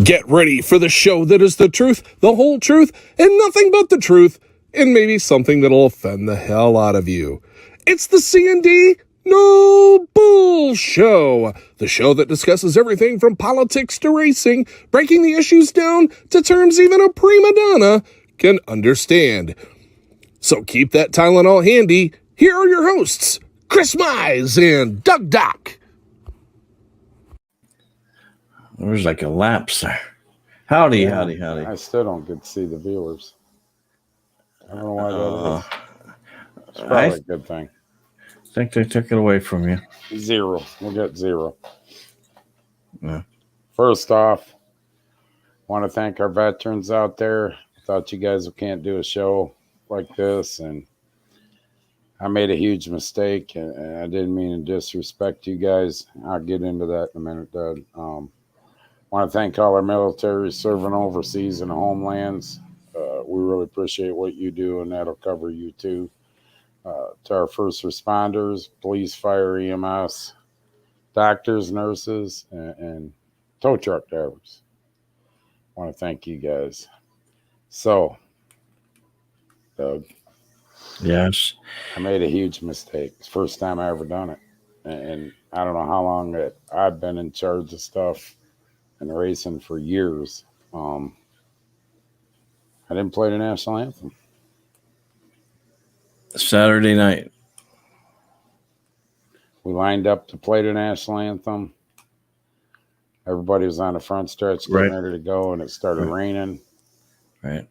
Get ready for the show that is the truth, the whole truth, and nothing but the truth, and maybe something that'll offend the hell out of you. It's the C&D No Bull Show, the show that discusses everything from politics to racing, breaking the issues down to terms even a prima donna can understand. So keep that Tylenol handy. Here are your hosts, Chris Mize and Doug Doc. There was like a lapse there. Howdy. I still don't get to see the viewers. I don't know why that is. It's probably a good thing. I think they took it away from you. 0. We'll get 0. Yeah. First off, want to thank our veterans out there. I thought you guys can't do a show like this, and I made a huge mistake, and I didn't mean to disrespect you guys. I'll get into that in a minute, Doug. Want to thank all our military serving overseas in the homelands. We really appreciate what you do, and that'll cover you too. To our first responders, police, fire, EMS, doctors, nurses, and tow truck drivers. I want to thank you guys. So, Doug. Yes. I made a huge mistake. It's the first time I ever done it. And I don't know how long that I've been in charge of stuff and racing for years. I didn't play the national anthem. Saturday night. We lined up to play the national anthem. Everybody was on the front stretch getting ready to go, and it started raining. Right.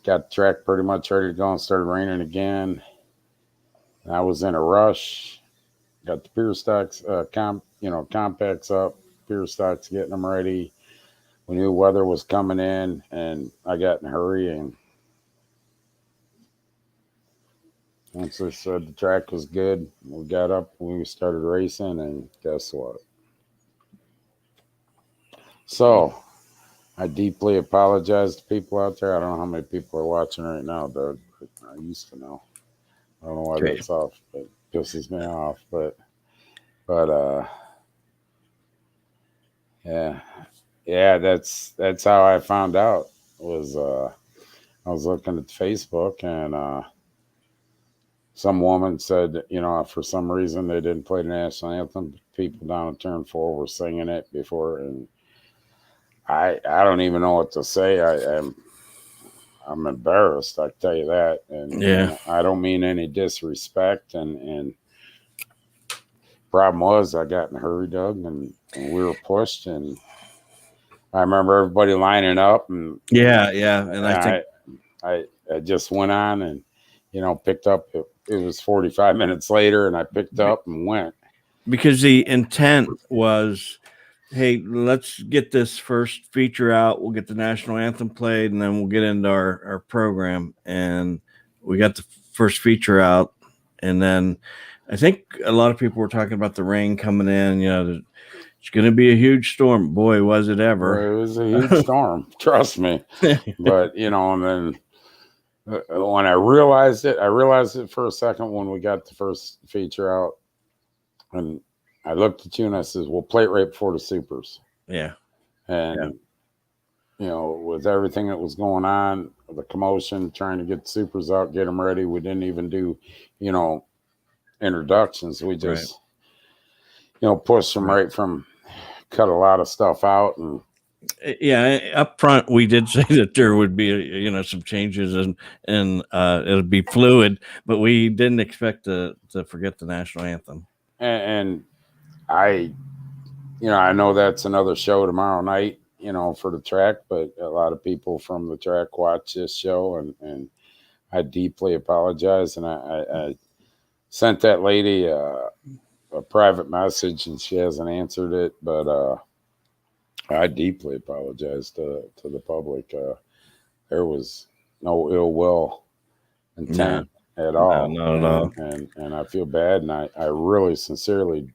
Got the track pretty much ready to go, and started raining again. And I was in a rush. Got the pier stocks, compacts up. Pier stocks, getting them ready. We knew weather was coming in, and I got in a hurry. And once they said the track was good, we got up, we started racing, and guess what? So I deeply apologize to people out there. I don't know how many people are watching right now, Doug. I used to know. I don't know why that's off, but it pisses me off. But yeah, that's how I found out. Was I was looking at Facebook, and some woman said, for some reason they didn't play the national anthem. People down at Turn 4 were singing it before, and I don't even know what to say. I'm embarrassed, I tell you that. And I don't mean any disrespect. And problem was, I got in a hurry, Doug, and we were pushed, and I remember everybody lining up, and and I just went on and picked up. It was 45 minutes later, and I picked up and went, because the intent was, hey, let's get this first feature out. We'll get the national anthem played, and then we'll get into our program. And we got the first feature out, and then I think a lot of people were talking about the rain coming in. It's going to be a huge storm. Boy, was it ever. It was a huge storm. Trust me. But, and then when I realized it for a second when we got the first feature out. And I looked at you and I said, we'll play it right before the supers. Yeah. And, with everything that was going on, the commotion, trying to get the supers out, get them ready. We didn't even do, introductions. We just, pushed them right from, cut a lot of stuff out. And up front, we did say that there would be, some changes and it'll be fluid, but we didn't expect to forget the national anthem. And I know that's another show tomorrow night, for the track, but a lot of people from the track watch this show, and I deeply apologize. And I sent that lady a private message, and she hasn't answered it, but I deeply apologize to the public. There was no ill will intent at all. No, not at all. And I feel bad, and I really sincerely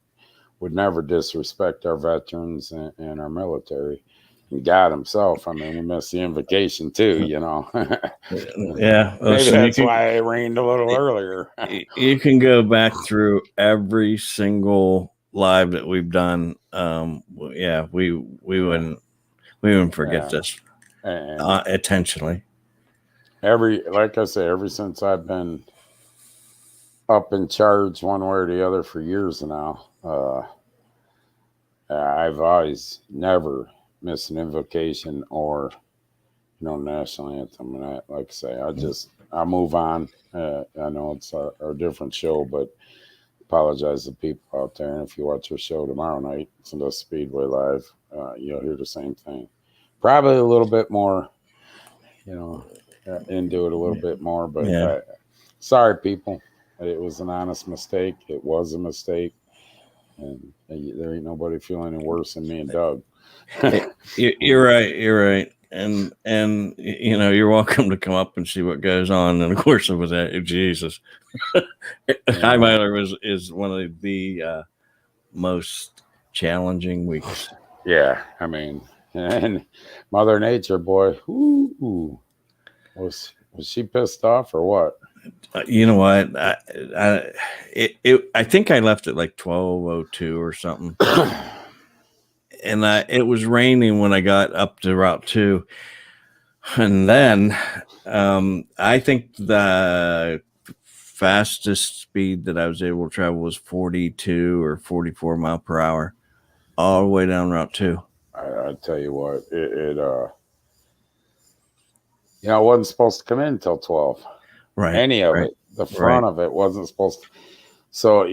would never disrespect our veterans and our military. And God himself, we missed the invocation too, Yeah. Maybe that's why it rained a little earlier. You can go back through every single live that we've done. We wouldn't We wouldn't forget this And intentionally. like I say, ever since I've been up in charge one way or the other for years now, I've always never missed an invocation or national anthem. And like I say, I move on. I know it's a different show, but apologize to people out there. And if you watch our show tomorrow night, it's in the Speedway Live, you'll hear the same thing. Probably a little bit more, into it a little bit more. But sorry, people. It was an honest mistake. It was a mistake. And there ain't nobody feeling any worse than me and Doug. You're right. You're right. And you're welcome to come up and see what goes on. And of course, it was Jesus. High Miler is one of the most challenging weeks. Yeah, I mean, and Mother Nature, boy, was she pissed off or what? You know what? I think I left at like 12:02 or something. And it was raining when I got up to Route 2. And then I think the fastest speed that I was able to travel was 42 or 44 mile per hour all the way down Route 2. I tell you what, it wasn't supposed to come in until 12. Right. Any of it. The front of it wasn't supposed to. So,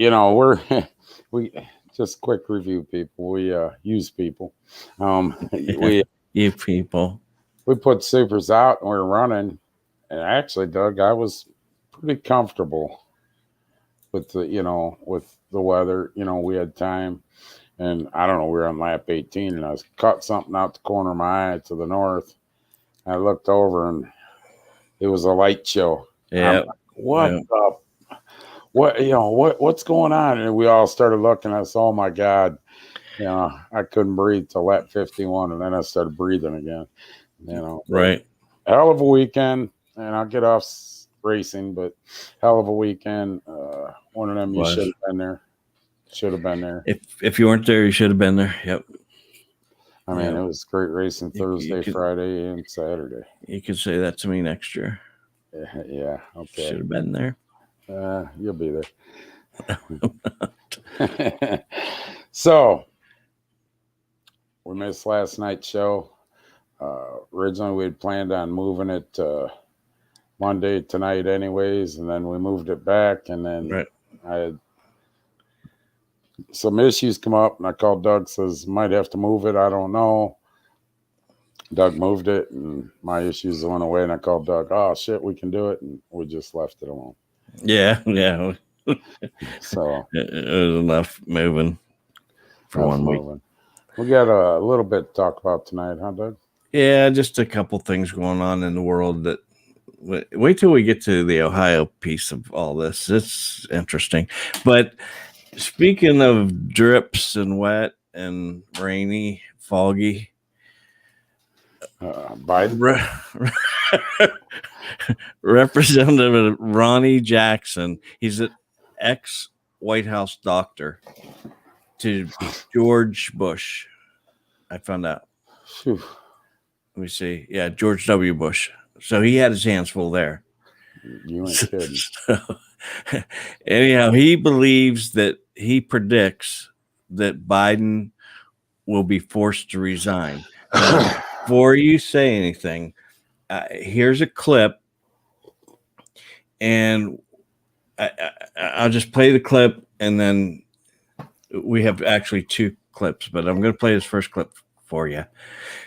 we just quick review, people. We use people. You people. We put supers out and we were running. And actually, Doug, I was pretty comfortable with with the weather. We had time. And I don't know, we were on lap 18 and I caught something out the corner of my eye to the north. I looked over and it was a light show. Yeah. What's going on? And we all started looking. I said, oh my God. I couldn't breathe till lap 51 and then I started breathing again. Right. Hell of a weekend, and I'll get off racing, but hell of a weekend. One of them you should have been there. Should have been there. If you weren't there, you should have been there. Yep. I mean, it was great racing Thursday, Friday, and Saturday. You could say that to me next year. Yeah. Okay. Should have been there. You'll be there. So, we missed last night's show. Originally, we had planned on moving it Monday tonight anyways, and then we moved it back, and then I had some issues come up, and I called Doug, says, might have to move it. I don't know. Doug moved it, and my issues went away, and I called Doug, oh, shit, we can do it, and we just left it alone. Yeah. So it was enough moving for 1 week. We got a little bit to talk about tonight, huh, Doug? Yeah, just a couple things going on in the world that wait till we get to the Ohio piece of all this. It's interesting. But speaking of drips and wet and rainy, foggy, Biden? Representative Ronnie Jackson, he's an ex-White House doctor to George Bush. I found out. Whew. Let me see. Yeah, George W. Bush. So he had his hands full there. You ain't kidding. So, anyhow, he predicts that Biden will be forced to resign. Now, before you say anything, here's a clip, and I'll just play the clip, and then we have actually two clips, but I'm going to play this first clip for you.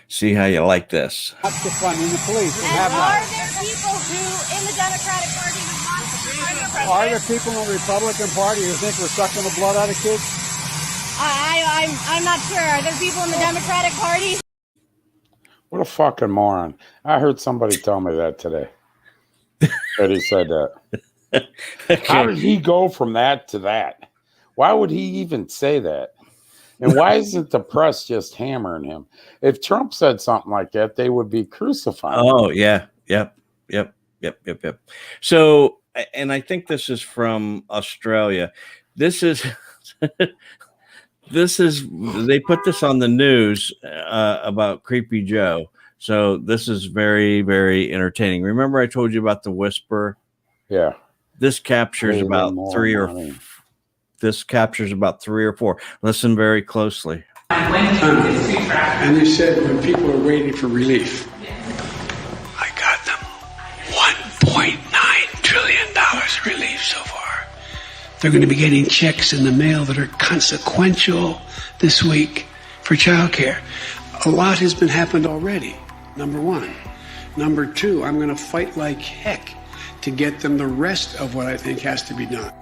See how you like this. That's defunding the police. And are there people who, in the Democratic Party, who want to be president? Are there people in the Republican Party who think we're sucking the blood out of kids? I'm not sure. Are there people in the Democratic Party? What a fucking moron. I heard somebody tell me that today. That he said that. How did he go from that to that? Why would he even say that? And why isn't the press just hammering him? If Trump said something like that, they would be crucified. Oh, yeah. Yep. So, and I think this is from Australia. This is they put this on the news about Creepy Joe. So this is very, very entertaining. Remember I told you about the whisper? Yeah. This captures about three or four. Listen very closely. And you said when people are waiting for relief. I got them $1.9 trillion relief so far. They're going to be getting checks in the mail that are consequential this week for childcare. A lot has been happened already, number one. Number two, I'm going to fight like heck to get them the rest of what I think has to be done.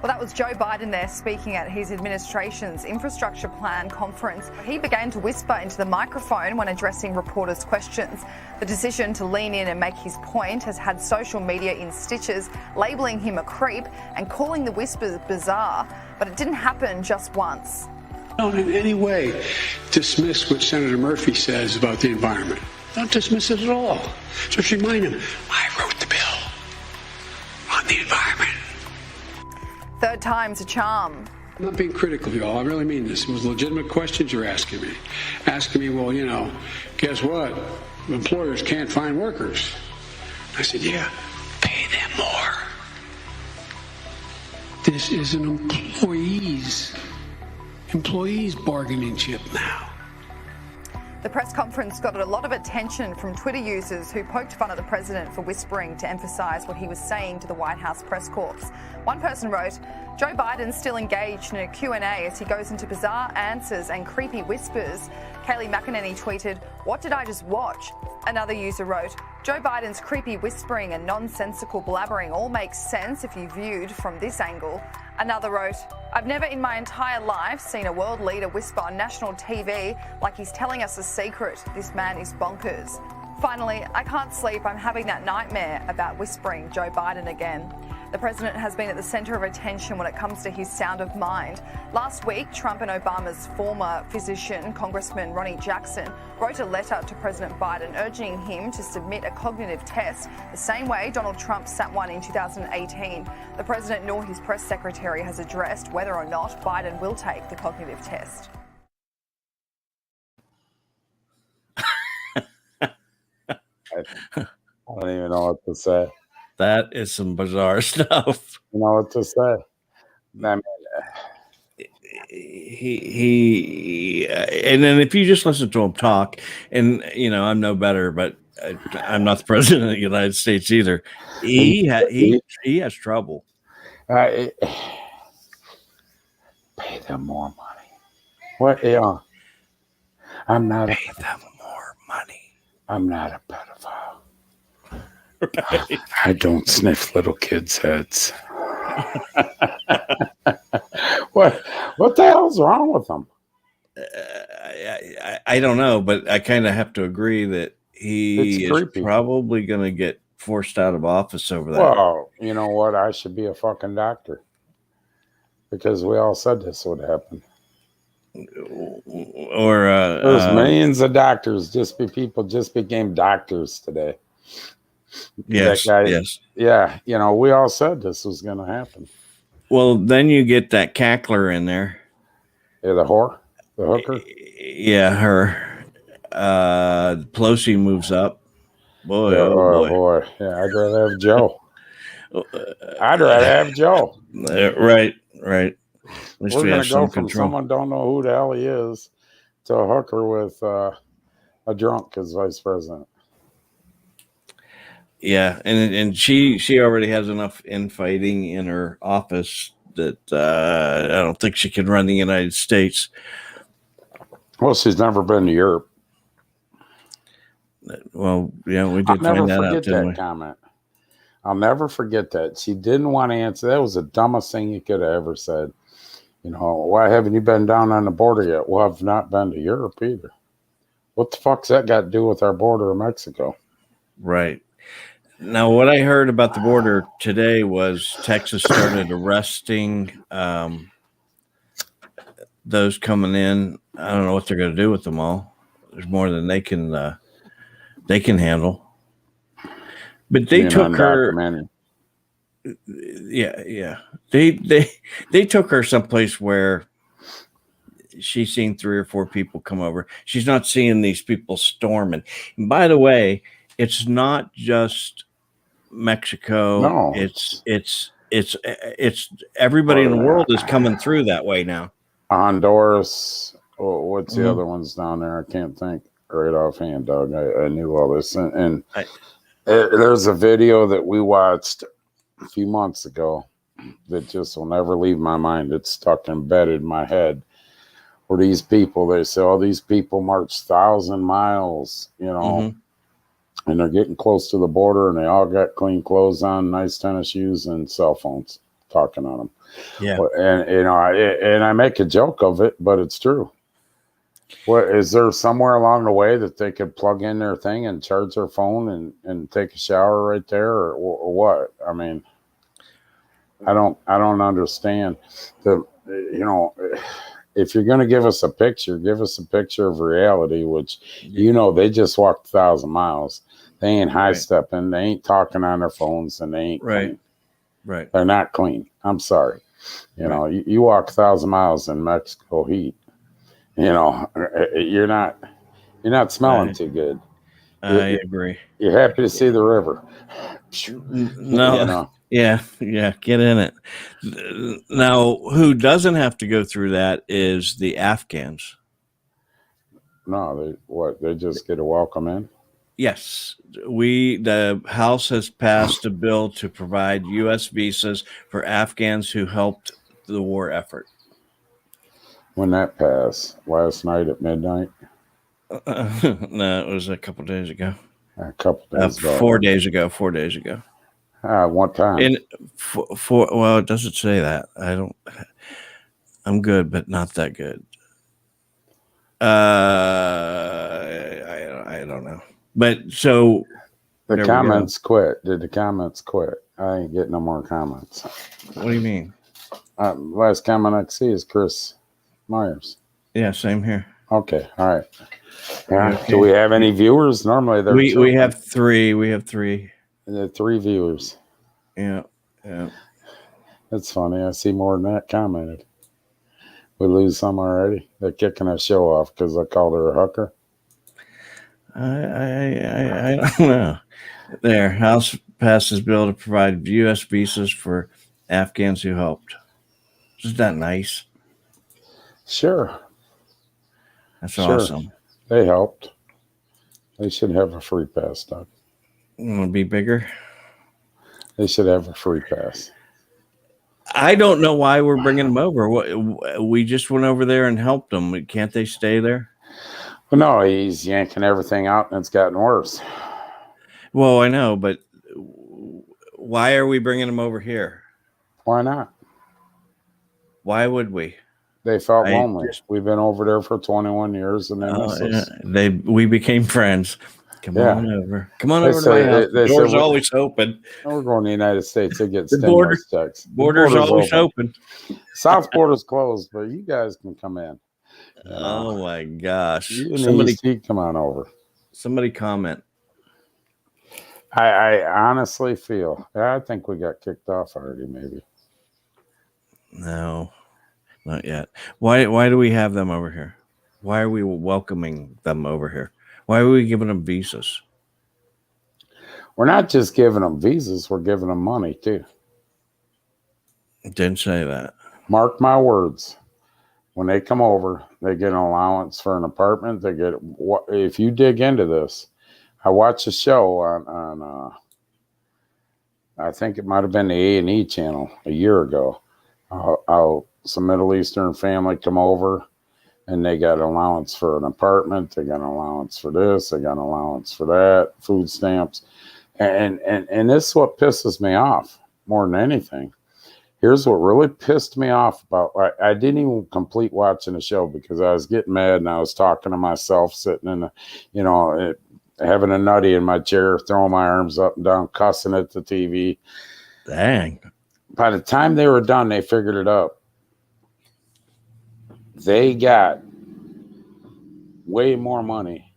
Well, that was Joe Biden there speaking at his administration's infrastructure plan conference. He began to whisper into the microphone when addressing reporters' questions. The decision to lean in and make his point has had social media in stitches, labelling him a creep and calling the whispers bizarre. But it didn't happen just once. Don't in any way dismiss what Senator Murphy says about the environment. Don't dismiss it at all. Just remind him, I wrote the bill on the environment. Third time's a charm. I'm not being critical, y'all. I really mean this. It was legitimate questions you're asking me. Asking me, well, you know, guess what? Employers can't find workers. I said, yeah, pay them more. This is an employees bargaining chip now. The press conference got a lot of attention from Twitter users who poked fun at the president for whispering to emphasise what he was saying to the White House press corps. One person wrote, Joe Biden's still engaged in a Q&A as he goes into bizarre answers and creepy whispers. Kayleigh McEnany tweeted, what did I just watch? Another user wrote, Joe Biden's creepy whispering and nonsensical blabbering all makes sense if you viewed from this angle. Another wrote, I've never in my entire life seen a world leader whisper on national TV like he's telling us a secret. This man is bonkers. Finally, I can't sleep. I'm having that nightmare about whispering Joe Biden again. The president has been at the centre of attention when it comes to his sound of mind. Last week, Trump and Obama's former physician, Congressman Ronnie Jackson, wrote a letter to President Biden urging him to submit a cognitive test the same way Donald Trump sat one in 2018. The president nor his press secretary has addressed whether or not Biden will take the cognitive test. I don't even know what to say. That is some bizarre stuff. You know what to say. I mean, and then if you just listen to him talk, and you know, I'm no better, but I'm not the president of the United States either. He has trouble. pay them more money. What? Yeah. I'm not. Pay them more money. I'm not a pedophile. Right. I don't sniff little kids' heads. What the hell's wrong with them? I don't know, but I kind of have to agree that he is probably going to get forced out of office over that. Well, you know what? I should be a fucking doctor because we all said this would happen. Or there's millions of doctors just became doctors today. Yes, yes. Yeah, you know, we all said this was going to happen. Well, then you get that cackler in there. Yeah, the hooker? Yeah, her. Pelosi moves up. Boy, yeah, oh boy. Yeah, I'd rather have Joe. Right. At least we're going to go from control. Someone don't know who the hell he is to a hooker with a drunk as vice president. Yeah, and she already has enough infighting in her office that I don't think she can run the United States. Well, she's never been to Europe. Well, yeah, we did find that out, didn't we? Comment. I'll never forget that. She didn't want to answer. That was the dumbest thing you could have ever said. You know, why haven't you been down on the border yet? Well, I've not been to Europe either. What the fuck's that got to do with our border of Mexico? Right. Now, what I heard about the border today was Texas started arresting those coming in. I don't know what they're going to do with them all. There's more than they can handle. But they took her. Yeah. They took her someplace where she's seen 3 or 4 people come over. She's not seeing these people storming. And by the way, it's not just Mexico. No. It's everybody in the world is coming through that way now. Honduras. What's the other ones down there? I can't think right offhand, Doug. I knew all this. And there's a video that we watched a few months ago that just will never leave my mind. It's stuck embedded in my head. Where these people, they say, oh, these people march 1,000 miles, you know, and they're getting close to the border, and they all got clean clothes on, nice tennis shoes, and cell phones, talking on them. Yeah. And, you know, I make a joke of it, but it's true. What, is there somewhere along the way that they could plug in their thing and charge their phone and take a shower right there, or what? I mean, I don't understand. You know, if you're going to give us a picture of reality, which, you know, they just walked 1,000 miles. They ain't high stepping. They ain't talking on their phones, and they ain't clean. Right. They're not clean. I'm sorry. You know, you walk 1,000 miles in Mexico heat. You know, you're not smelling too good. I agree. You're happy to see the river. No. You know. Yeah, get in it. Now, who doesn't have to go through that is the Afghans. No, they just get a welcome in? Yes. The House has passed a bill to provide U.S. visas for Afghans who helped the war effort. When that passed? Last night at midnight? No, it was a couple days ago. A couple days ago. 4 days ago. 4 days ago. One time. And well, it doesn't say that. I'm good, but not that good. I don't know. But so the comments quit. Did the comments quit? I ain't getting no more comments. What do you mean? Last comment I see is Chris Myers. Yeah, same here. Okay, all right. Yeah. Okay. Do we have any viewers? Normally, we have 3. We have 3. There are 3 viewers. Yeah. That's funny. I see more than that commented. We lose some already. They're kicking our show off because I called her a hooker. I don't know. There, House passes bill to provide U.S. visas for Afghans who helped. Isn't that nice? Sure. That's awesome. They helped. They should have a free pass, Doug. Want to be bigger? They should have a free pass. I don't know why we're bringing them over. We just went over there and helped them. Can't they stay there? Well, no, he's yanking everything out, and it's gotten worse. Well, I know, but why are we bringing them over here? Why not? Why would we? They felt lonely. We've been over there for 21 years, and we became friends. Come on over. Come on over to my house. The door's always open. We're going to the United States. They get stimulus checks. Border's always open. South border's closed, but you guys can come in. Oh my gosh! Somebody come on over. Somebody comment. I honestly feel. I think we got kicked off already. Maybe. No, not yet. Why do we have them over here? Why are we welcoming them over here? Why are we giving them visas? We're not just giving them visas. We're giving them money, too. Didn't say that. Mark my words. When they come over, they get an allowance for an apartment. They get, if you dig into this, I watched a show on I think it might have been the A&E channel a year ago. How some Middle Eastern family come over, and they got an allowance for an apartment. They got an allowance for this. They got an allowance for that. Food stamps, and this is what pisses me off more than anything. Here's what really pissed me off about. I didn't even complete watching the show because I was getting mad and I was talking to myself, sitting in the, having a nutty in my chair, throwing my arms up and down, cussing at the TV. Dang. By the time they were done, they figured it out. They got way more money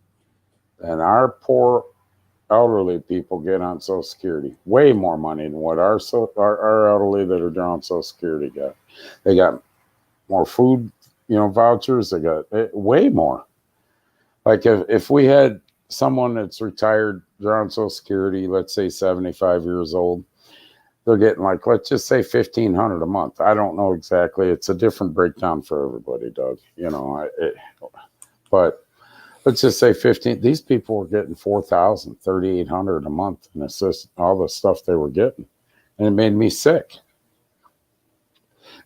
than our poor elderly people get on Social Security. Way more money than what our elderly that are on Social Security got. They got more food vouchers. They got way more. Like if we had someone that's retired, they're on Social Security, let's say 75 years old, they're getting like, let's just say $1,500 a month. I don't know exactly. It's a different breakdown for everybody, Doug. But let's just say 15. These people were getting $4,000, $3,800 a month, and assist all the stuff they were getting, and it made me sick.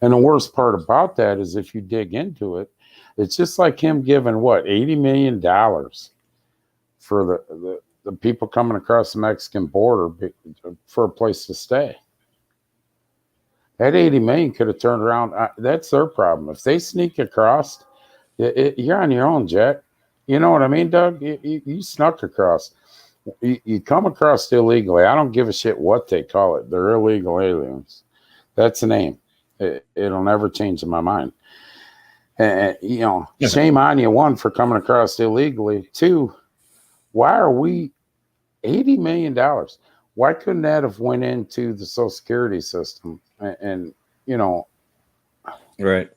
And the worst part about that is if you dig into it, it's just like him giving $80 million for the people coming across the Mexican border for a place to stay. That 80 million could have turned around. That's their problem. If they sneak across, you're on your own, Jack. You know what I mean, Doug? You snuck across. You come across illegally. I don't give a shit what they call it. They're illegal aliens. That's the name. It'll never change in my mind. And, shame on you, one, for coming across illegally. Two, why are we $80 million? Why couldn't that have went into the Social Security system? And right.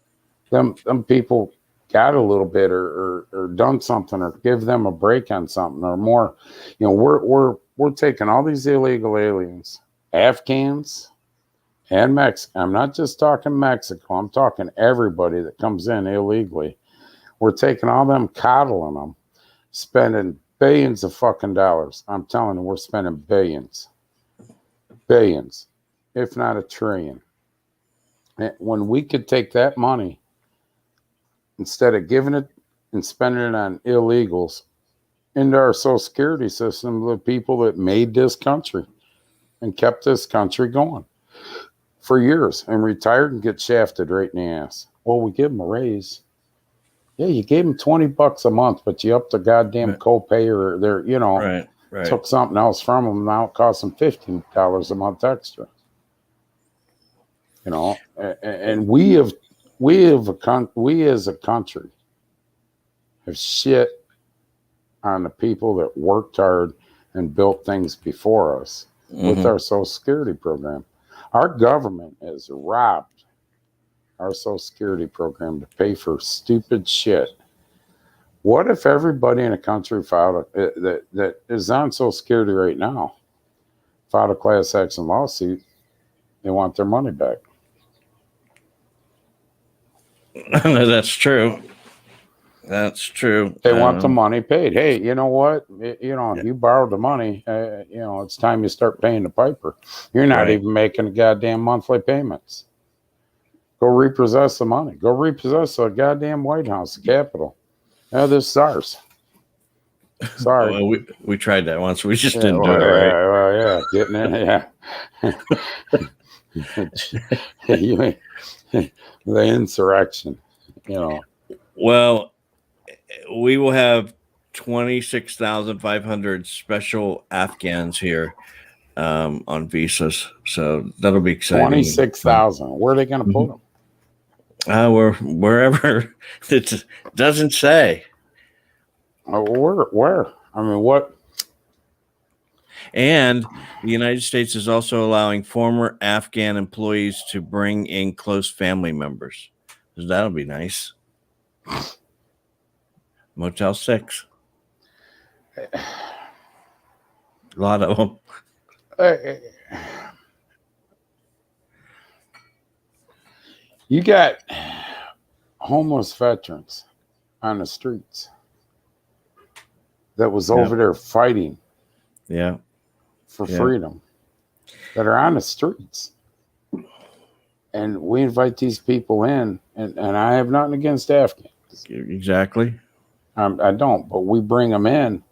Them people got a little bit or done something or give them a break on something or more. We're taking all these illegal aliens, Afghans, and Mexico. I'm not just talking Mexico. I'm talking everybody that comes in illegally. We're taking all them, coddling them, spending billions of fucking dollars. I'm telling you, we're spending billions, if not $1 trillion. And when we could take that money, instead of giving it and spending it on illegals, into our Social Security system, the people that made this country and kept this country going for years and retired and get shafted right in the ass. Well, we give them a raise. Yeah, you gave them $20 a month, but you upped the goddamn copay or right. took something else from them. Now it costs them $15 a month extra. And we as a country have shit on the people that worked hard and built things before us with our Social Security program. Our government has robbed our Social Security program to pay for stupid shit. What if everybody in a country filed that is on Social Security right now filed a class action lawsuit? They want their money back. That's true. That's true. They want the money paid. Hey, you know what? You borrowed the money. It's time you start paying the piper. You're not even making the goddamn monthly payments. Go repossess the money. Go repossess the goddamn White House, the Capitol. This is ours. Sorry. Well, we tried that once. We just didn't do it right. Getting in, the insurrection, Well, we will have 26,500 special Afghans here on visas, so that'll be exciting. 26,000. Where are they going to put them? Wherever. It doesn't say. Where? I mean, what? And the United States is also allowing former Afghan employees to bring in close family members. So that'll be nice. Motel 6. A lot of them. You got homeless veterans on the streets that was over there fighting for freedom that are on the streets. And we invite these people in, and I have nothing against Afghans. Exactly. I don't, but we bring them in,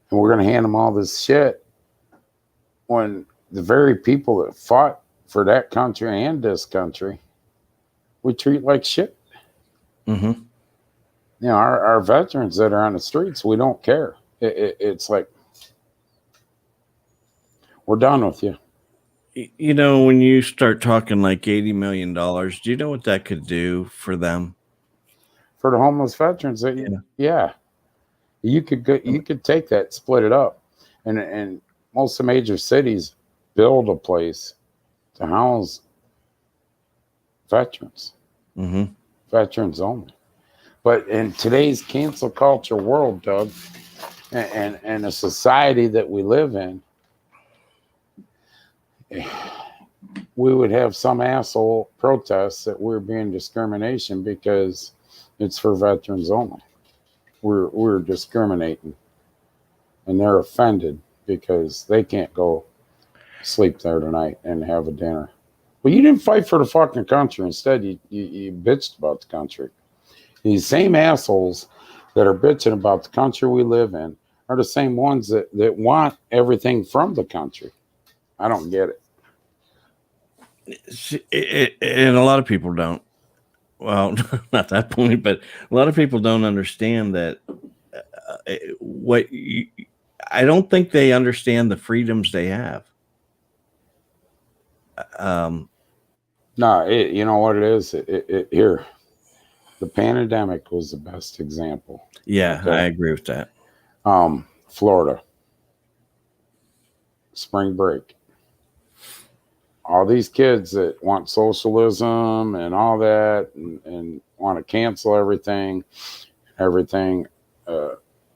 and we're going to hand them all this shit when the very people that fought for that country and this country, we treat like shit. Mm-hmm. Our veterans that are on the streets, we don't care. It's like, we're done with you. When you start talking like $80 million, do you know what that could do for them? For the homeless veterans, you could take that, split it up, and most of the major cities build a place to house veterans. Mm-hmm. Veterans only. But in today's cancel culture world, Doug, and the society that we live in, we would have some asshole protests that we're being discrimination because it's for veterans only. We're discriminating, and they're offended because they can't go sleep there tonight and have a dinner. Well, you didn't fight for the fucking country. Instead, you bitched about the country. These same assholes that are bitching about the country we live in are the same ones that want everything from the country. I don't get it. And a lot of people don't. Well, not that point, but a lot of people don't understand that. I don't think they understand the freedoms they have. No, you know what it is? Here, the pandemic was the best example. Yeah, okay? I agree with that. Florida, spring break. All these kids that want socialism and all that and want to cancel everything,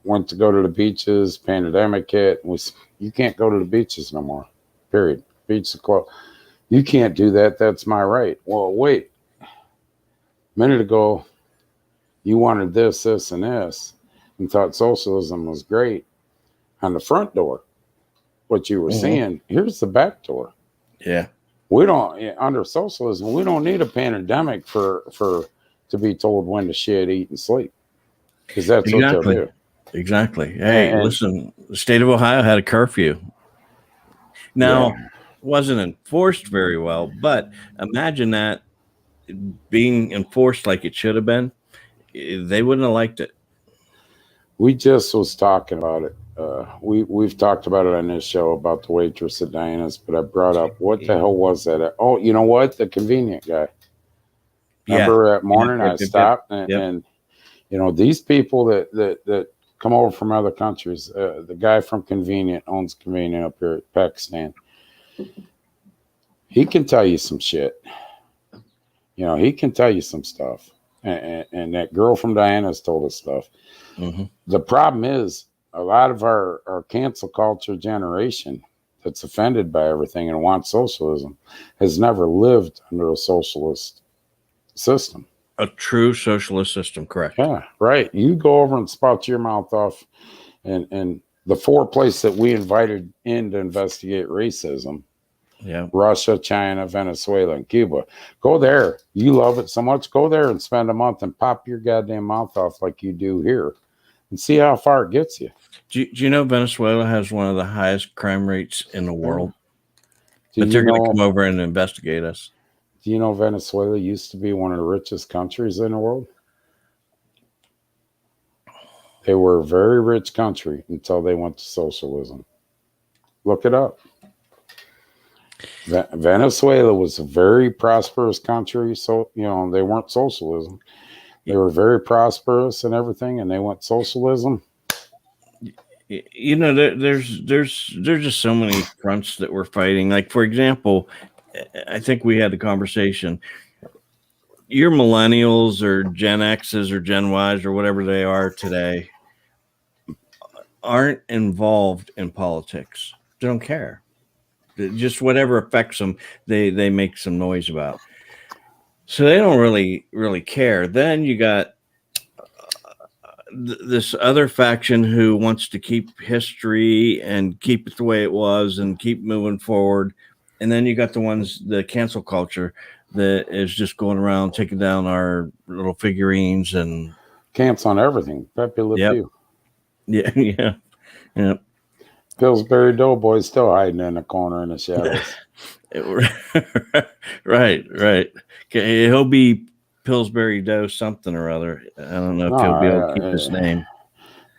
went to go to the beaches, pandemic hit. You can't go to the beaches no more, period. Beach is closed. You can't do that. That's my right. Well, wait. A minute ago, you wanted this, this, and this, and thought socialism was great on the front door. What you were seeing, here's the back door. Yeah. We don't, under socialism, we don't need a pandemic to be told when to shit, eat, and sleep. Because that's what they'll do. Exactly. Hey, listen, the state of Ohio had a curfew. Now, wasn't enforced very well, but imagine that being enforced like it should have been. They wouldn't have liked it. We just was talking about it. We've talked about it on this show about the waitress at Diana's, but I brought up what the hell was that? Oh, you know what? The convenient guy. Remember that morning I stopped and you know, these people that come over from other countries, the guy from Convenient owns Convenient up here at Pakistan. He can tell you some shit. You know, he can tell you some stuff. And that girl from Diana's told us stuff. Mm-hmm. The problem is a lot of our cancel culture generation that's offended by everything and wants socialism has never lived under a socialist system. A true socialist system, correct? Yeah, right. You go over and spout your mouth off, and the four places that we invited in to investigate racism. Yeah, Russia, China, Venezuela, and Cuba. Go there. You love it so much. Go there and spend a month and pop your goddamn mouth off like you do here, and see how far it gets you. Do you know Venezuela has one of the highest crime rates in the world? But they're going to come over and investigate us. Do you know Venezuela used to be one of the richest countries in the world? They were a very rich country until they went to socialism. Look it up. Venezuela was a very prosperous country. So, you know, they weren't socialism. They were very prosperous and everything, and they went socialism. You know, there's just so many fronts that we're fighting. Like, for example, I think we had the conversation. Your millennials or Gen X's or Gen Y's or whatever they are today aren't involved in politics. They don't care. Just whatever affects them, they make some noise about. So they don't really care. Then you got this other faction who wants to keep history and keep it the way it was and keep moving forward. And then you got the cancel culture that is just going around taking down our little figurines and cancel on everything. Pepe Le Pew. Yeah. Pillsbury Doughboy's still hiding in the corner in the shadows. Right. He'll be Pillsbury Dough something or other. I don't know if he'll be able to keep his name.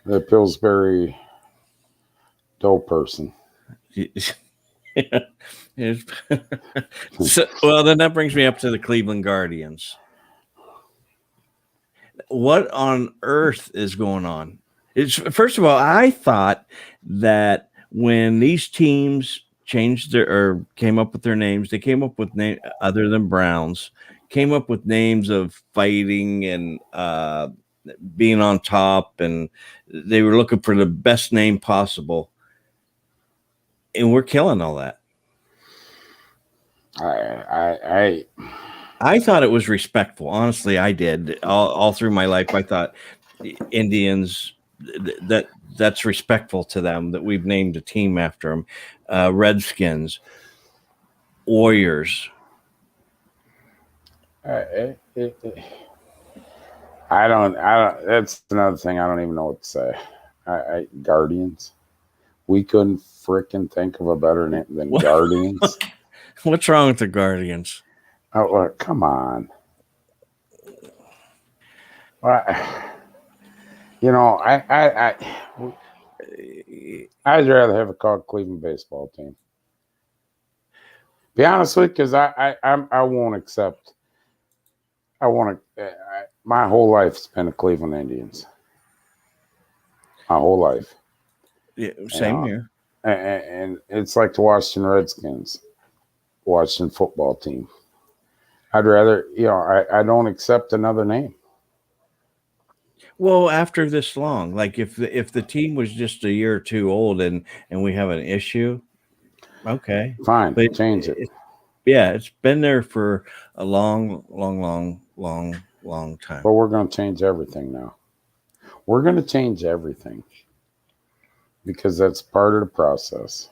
The Pillsbury Dough person. So, well, then that brings me up to the Cleveland Guardians. What on earth is going on? First of all, I thought that when these teams changed or came up with their names, they came up with name other than Browns, came up with names of fighting and being on top, and they were looking for the best name possible. And we're killing all that. I thought it was respectful. Honestly, I did. All through my life, I thought Indians, that's respectful to them that we've named a team after them. Redskins, Warriors. I don't. That's another thing. I don't even know what to say. Guardians. We couldn't freaking think of a better name than Guardians. What's wrong with the Guardians? Oh, come on. Well, I'd rather have it called Cleveland baseball team. Be honest with you, because I won't accept. My whole life's been the Cleveland Indians. My whole life. Yeah, same here. And it's like the Washington Redskins, Washington football team. I'd rather, I don't accept another name. Well, after this long, like if the team was just a year or two old and we have an issue, okay, fine, but change it. It's been there for a long time. But we're going to change everything now. We're going to change everything because that's part of the process.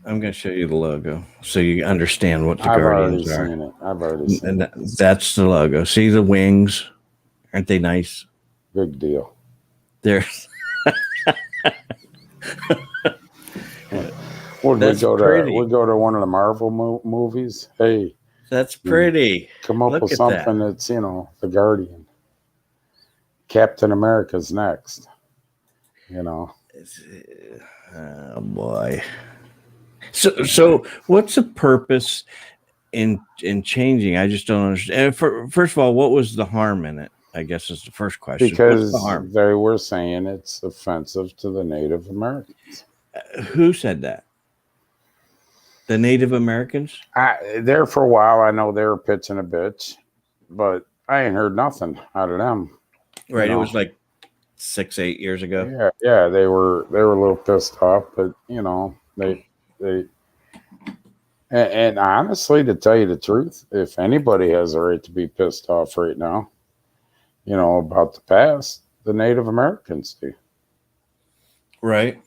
I'm going to show you the logo so you understand what the Guardians are. I've already seen it. And that's the logo. See the wings? Aren't they nice? Big deal. They're we go to one of the Marvel movies. Hey, that's pretty. Come up with something that's the Guardian. Captain America's next. Oh boy. So what's the purpose in changing? I just don't understand. First of all, what was the harm in it? I guess is the first question. Because they were saying it's offensive to the Native Americans. Who said that? The Native Americans? There for a while, I know they were pitching a bitch, but I ain't heard nothing out of them. Right, it was like 6-8 years ago. Yeah, they were a little pissed off, but they and honestly, to tell you the truth, if anybody has a right to be pissed off right now, about the past, the Native Americans do. Right.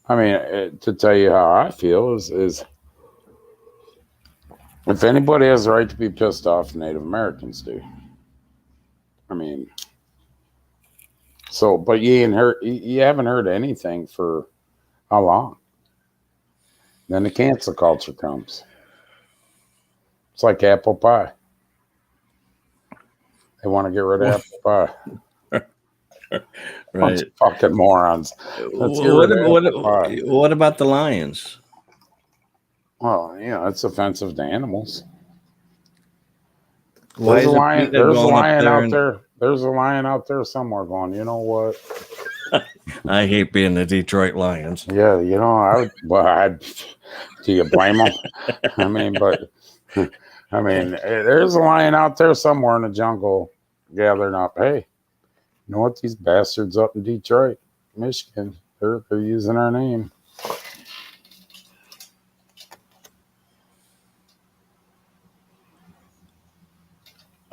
I mean, to tell you how I feel is if anybody has a right to be pissed off, the Native Americans do. I mean, but you haven't heard anything for how long? Then the cancel culture comes. It's like apple pie. They want to get rid of apple pie. Right. Fucking morons. What about the lions? Well, it's offensive to animals. There's a lion out there. There's a lion out there somewhere going, you know what? I hate being the Detroit Lions. Yeah, do you blame them? There's a lion out there somewhere in the jungle gathering up. Hey, you know what? These bastards up in Detroit, Michigan, they're using our name.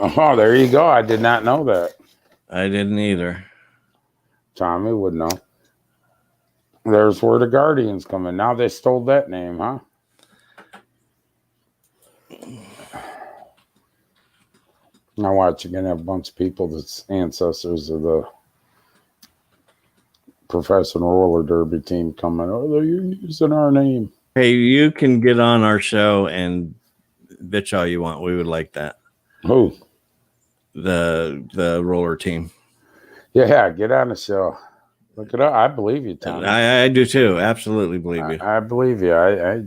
Oh, there you go. I did not know that. I didn't either. Tommy would know. There's where the Guardians come in. Now they stole that name, huh? Now watch, you're going to have a bunch of people that's ancestors of the professional roller derby team coming. Oh, they're using our name. Hey, you can get on our show and bitch all you want. We would like that. Who? The roller team. Yeah, get on the show. Look it up. I believe you, Tom. I do too. Absolutely believe you. I believe you. I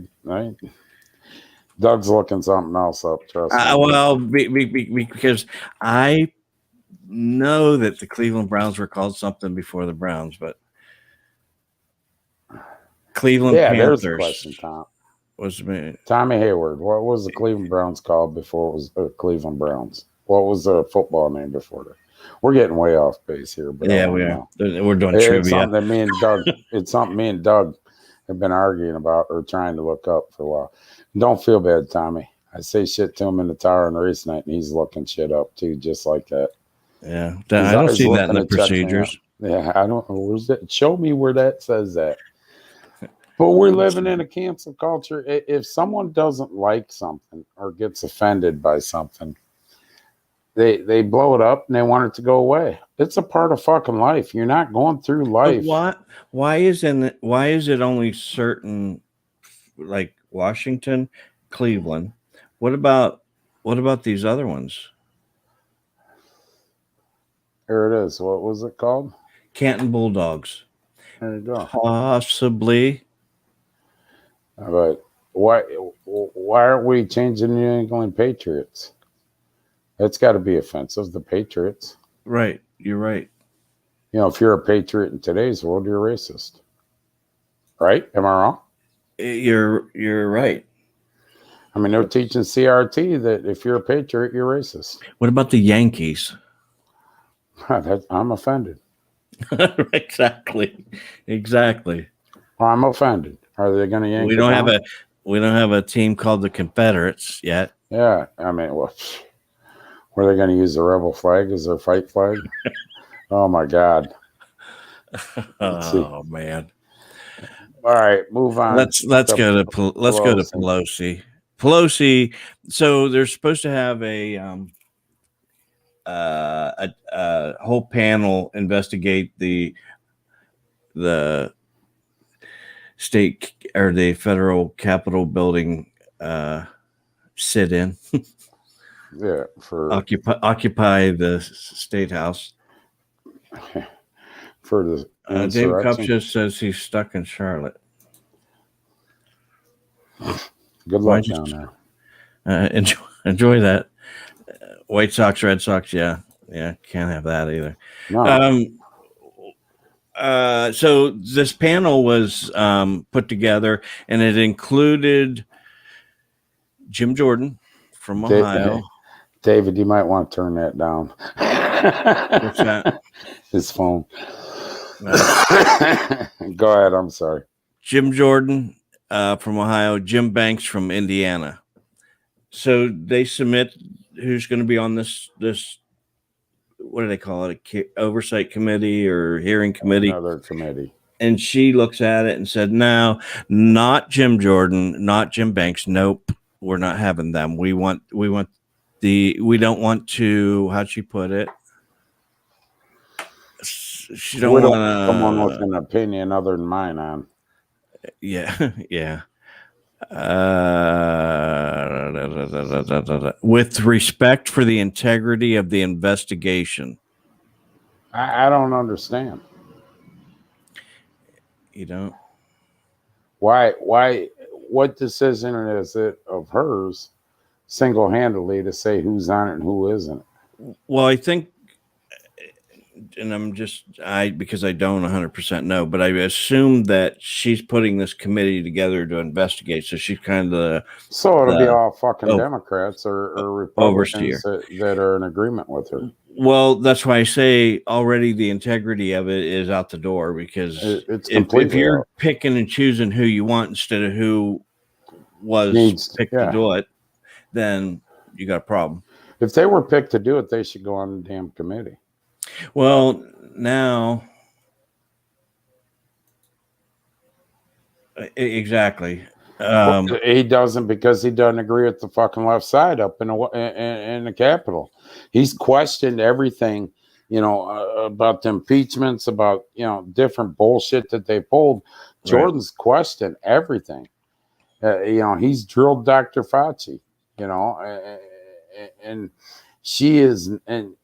Doug's looking something else up. Trust me. Well, because I know that the Cleveland Browns were called something before the Browns, but Cleveland Panthers. There's a question, Tom. Was me. Tommy Hayward. What was the Cleveland Browns called before it was Cleveland Browns? What was the football name before that? We're getting way off base here, but Yeah, I we don't are. know. We're doing It's trivia. something that me and Doug. It's something me and Doug have been arguing about or trying to look up for a while. Don't feel bad, Tommy. I say shit to him in the tower on the race night, and he's looking shit up too, just like that. Yeah, He's I don't always see that in looking the to check me procedures. out. Yeah, I don't know. Where's that? Show me where that says that. But we're living in a cancel culture. If someone doesn't like something or gets offended by something, they blow it up and they want it to go away. It's a part of fucking life. You're not going through But life. why is it only certain, like Washington, Cleveland? What about these other ones? Here it is. What was it called? Canton Bulldogs. There you go. Possibly. But why aren't we changing the New England Patriots? That's got to be offensive. The Patriots. Right. You're right. You know, if you're a patriot in today's world, you're racist. Right? Am I wrong? You're right. I mean, they're teaching CRT that if you're a patriot, you're racist. What about the Yankees? I'm offended. Exactly. I'm offended. Are they going to yank? We don't have a team called the Confederates yet. Yeah, I mean, well, were they going to use the rebel flag as their fight flag? Oh my God! Oh man! All right, move on. Let's go to Pelosi. Pelosi. So they're supposed to have a whole panel investigate the state or the federal Capitol building sit-in. Yeah, for occupy the state house. For the Dave Cup just says he's stuck in Charlotte. Good luck down there. Enjoy that. White Sox, Red Sox, yeah, can't have that either. No. So this panel was put together, and it included Jim Jordan from Ohio. David, you might want to turn that down. What's that? His phone. Go ahead. I'm sorry. Jim Jordan from Ohio, Jim Banks from Indiana. So they submit who's going to be on this. What do they call it? Oversight committee or hearing committee? Another committee. And she looks at it and said, "No, not Jim Jordan, not Jim Banks. Nope, we're not having them. We don't want to." How'd she put it? She don't want to come on with an opinion other than mine on. Yeah. With respect for the integrity of the investigation. I don't understand. You don't? Why? What decision is it of hers single-handedly to say who's on it and who isn't? Well, I think, and because I don't 100% know, but I assume that she's putting this committee together to investigate. So she's kind of it'll be all fucking Democrats or Republicans that are in agreement with her. Well, that's why I say already the integrity of it is out the door, because if you're picking and choosing who you want instead of who was picked to do it, then you got a problem. If they were picked to do it, they should go on the damn committee. Well, now, exactly. He doesn't, because he doesn't agree with the fucking left side up in the Capitol. He's questioned everything, about the impeachments, about different bullshit that they pulled. Right. Jordan's questioned everything. He's drilled Dr. Fauci, and she is, and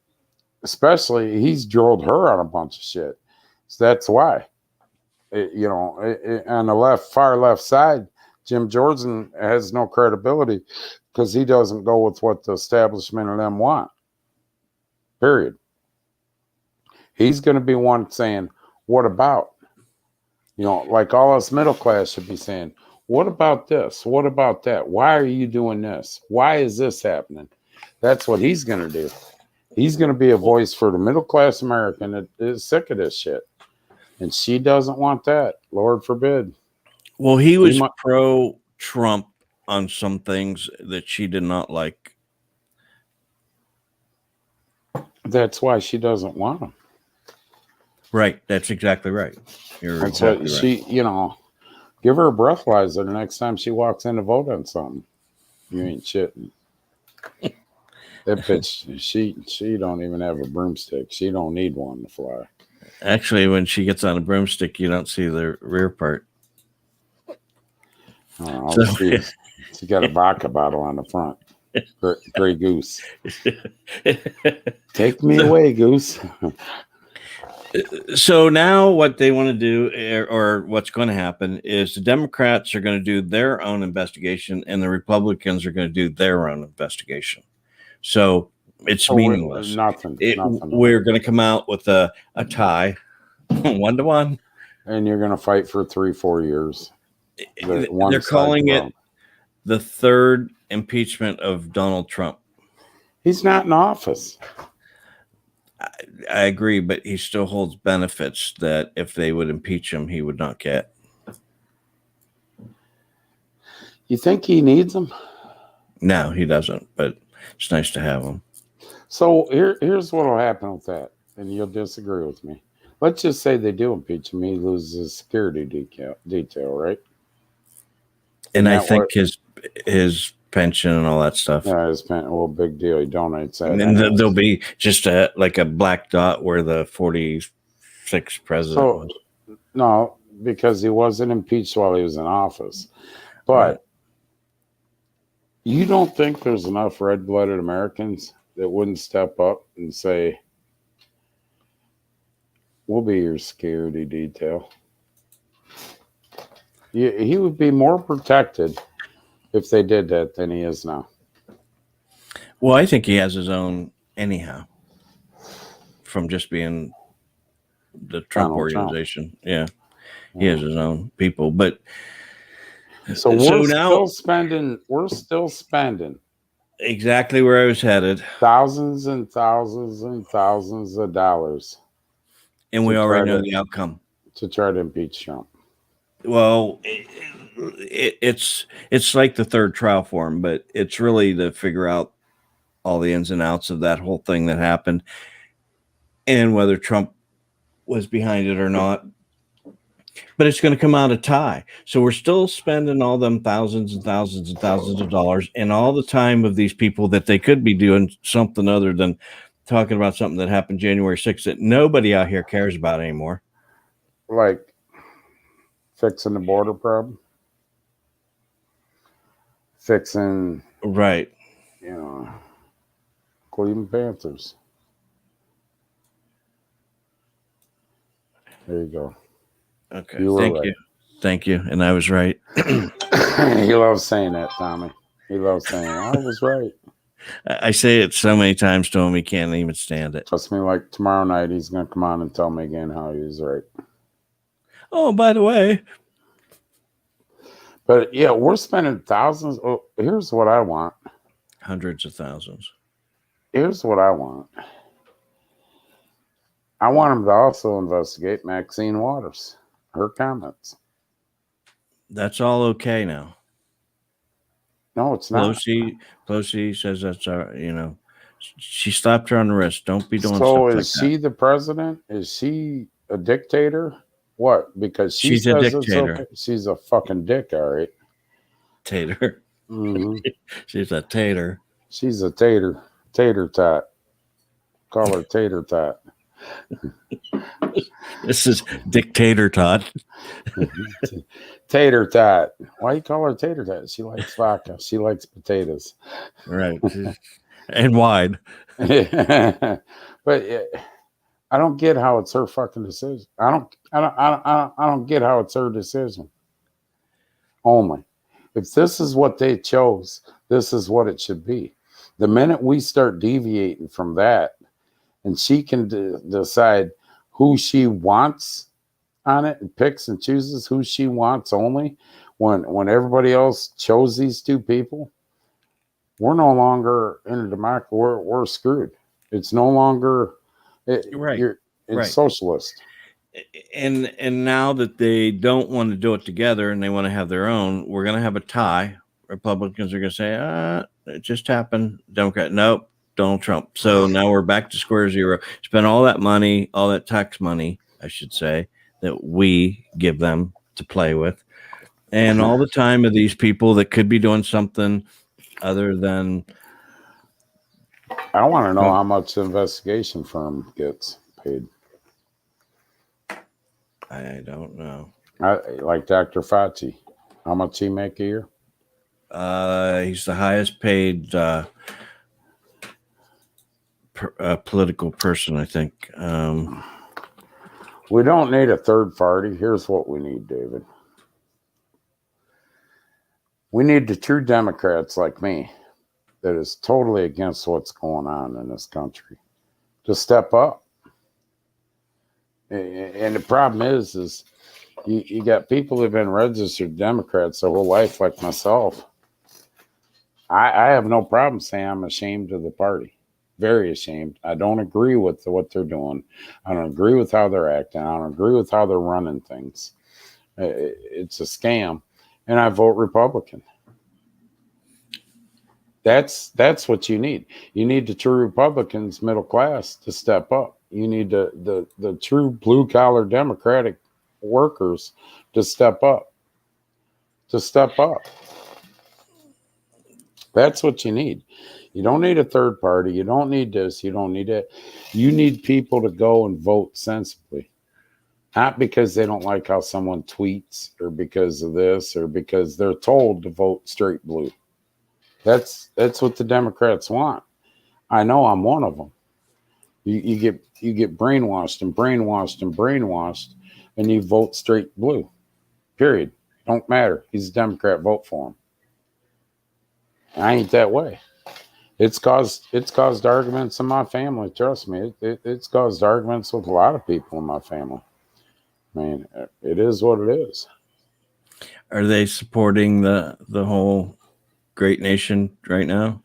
especially he's drilled her on a bunch of shit. So that's why, on the far left side, Jim Jordan has no credibility because he doesn't go with what the establishment of them want. Period. He's going to be one saying, what about? Like all us middle class should be saying, What about this? What about that? Why are you doing this? Why is this happening? That's what he's going to do. He's going to be a voice for the middle class American that is sick of this shit. And she doesn't want that. Lord forbid. Well, he was pro-Trump on some things that she did not like. That's why she doesn't want him. Right. That's exactly right. That's exactly what she, give her a breathalyzer the next time she walks in to vote on something. You ain't shitting. That bitch, she don't even have a broomstick. She don't need one to fly. Actually, when she gets on a broomstick, you don't see the rear part. She got a vodka bottle on the front. Gray Goose. Take me away, Goose. So now what they want to do, or what's going to happen, is the Democrats are going to do their own investigation and the Republicans are going to do their own investigation. So it's meaningless. Nothing. We're going to come out with a tie, 1-1. And you're going to fight for 3-4 years. They're calling it the third impeachment of Donald Trump. He's not in office. I agree, but he still holds benefits that if they would impeach him, he would not get. You think he needs them? No, he doesn't, but it's nice to have him. So here's what will happen with that, and you'll disagree with me. Let's just say they do impeach him. He loses his security detail, right? And I think his pension and all that stuff. Yeah, his pension. Well, big deal. He donates that. And then there'll be just like a black dot where the 46th president was. No, because he wasn't impeached while he was in office. But you don't think there's enough red-blooded Americans that wouldn't step up and say, we'll be your security detail? He would be more protected if they did that than he is now. Well, I think he has his own anyhow from just being the Trump organization. Yeah. He has his own people. But so we're still spending exactly where I was headed. Thousands and thousands and thousands of dollars. And we already know the outcome. To try to impeach Trump. Well, it's like the third trial for him, but it's really to figure out all the ins and outs of that whole thing that happened and whether Trump was behind it or not. But it's going to come out a tie. So we're still spending all them thousands and thousands and thousands of dollars and all the time of these people that they could be doing something other than talking about something that happened January 6th that nobody out here cares about anymore. Like fixing the border problem. Fixing. Right. Cleveland Panthers. There you go. Okay. Thank you. And I was right. He loves saying that, Tommy. He loves saying, I was right. I say it so many times to him, he can't even stand it. Trust me, like tomorrow night, he's going to come on and tell me again how he was right. Oh, by the way. But yeah, we're spending thousands. Oh, here's what I want. Hundreds of thousands. Here's what I want. I want him to also investigate Maxine Waters, her comments. That's all okay now. No, it's not. Pelosi says that's she slapped her on the wrist. Don't be doing stuff like that. So is she the president? Is she a dictator? What? Because she's a dictator. Okay. She's a fucking dick, all right. Tater. Mm-hmm. She's a tater. She's a tater. Tater tot. Call her tater tot. This is Dictator Todd. Tater tot. Why you call her tater tot? She likes vodka. She likes potatoes. Right. And wide. But I don't get how it's her fucking decision. I don't get how it's her decision. Only if this is what they chose, this is what it should be. The minute we start deviating from that, and she can decide who she wants on it and picks and chooses who she wants only, when everybody else chose these two people, we're no longer in a democracy. We're screwed. It's no longer Right. It's socialist. And now that they don't want to do it together and they want to have their own, we're going to have a tie. Republicans are going to say, it just happened. Democrat, nope, Donald Trump. So now we're back to square zero. Spend all that money, all that tax money, I should say, that we give them to play with, and all the time of these people that could be doing something other than. I want to know how much the investigation firm gets paid. I don't know. Like Dr. Fauci, how much he make a year? He's the highest paid political person, I think. We don't need a third party. Here's what we need, David. We need the true Democrats like me that is totally against what's going on in this country to step up. And the problem is you got people that have been registered Democrats their whole life, like myself. I have no problem saying I'm ashamed of the party. Very ashamed. I don't agree with what they're doing. I don't agree with how they're acting. I don't agree with how they're running things. It's a scam. And I vote Republican. That's what you need. You need the true Republicans, middle class, to step up. You need the true blue collar Democratic workers to step up. That's what you need. You don't need a third party. You don't need this. You don't need it. You need people to go and vote sensibly. Not because they don't like how someone tweets or because of this or because they're told to vote straight blue. That's what the Democrats want. I know I'm one of them. You get brainwashed and brainwashed and brainwashed, and you vote straight blue. Period. Don't matter. He's a Democrat. Vote for him. I ain't that way. It's caused arguments in my family. Trust me, it's caused arguments with a lot of people in my family. I mean, it is what it is. Are they supporting the whole great nation right now?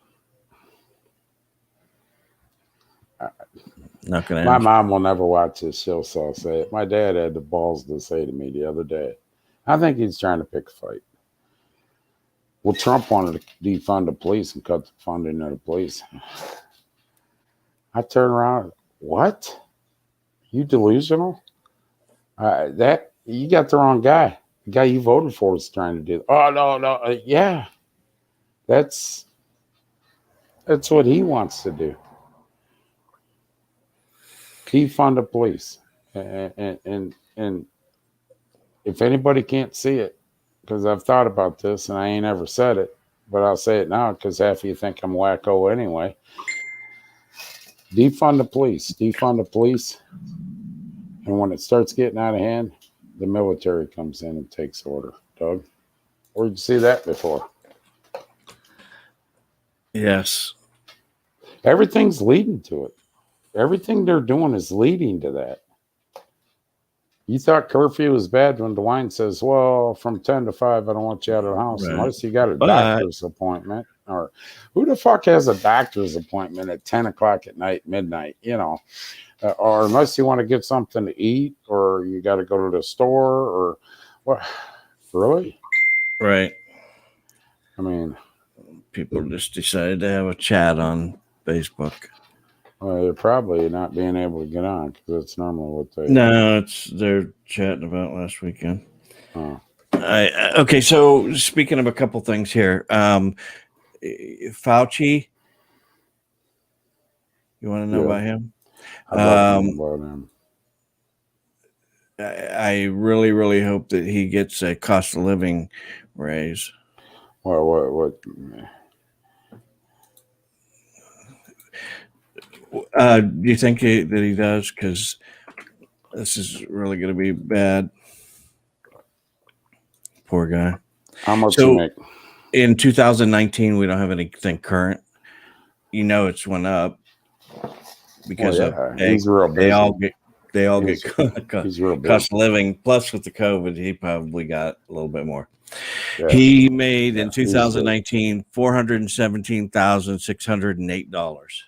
Not gonna. My mom will never watch this show, so I'll say it. My dad had the balls to say to me the other day, I think he's trying to pick a fight. Well, Trump wanted to defund the police and cut the funding of the police. I turn around, what? You delusional? That you got the wrong guy. The guy you voted for is trying to do. Oh no, yeah, that's what he wants to do. Defund the police, and if anybody can't see it. Because I've thought about this and I ain't ever said it, but I'll say it now because half of you think I'm wacko anyway. Defund the police. And when it starts getting out of hand, the military comes in and takes order. Doug, where'd you see that before? Yes. Everything's leading to it. Everything they're doing is leading to that. You thought curfew was bad when DeWine says, well, from 10 to 5, I don't want you out of the house unless you got a doctor's appointment. Or who the fuck has a doctor's appointment at 10 o'clock at night, midnight, or unless you want to get something to eat or you got to go to the store or what? Really? Right. I mean, people just decided to have a chat on Facebook. Well, they're probably not being able to get on because it's normally what they. No, they're chatting about last weekend. Oh. Okay, so speaking of a couple things here, Fauci. You want to know about him? I'd like to know about him. I really, really hope that he gets a cost of living raise. Well, what? Do you think that he does? Because this is really going to be bad. Poor guy. How much do you make? In 2019, we don't have anything current. It's went up because of he's real busy. they all He's- get he's real big. cost of living. Plus, with the COVID, he probably got a little bit more. Yeah. He made in Yeah, he's 2019 $417,608.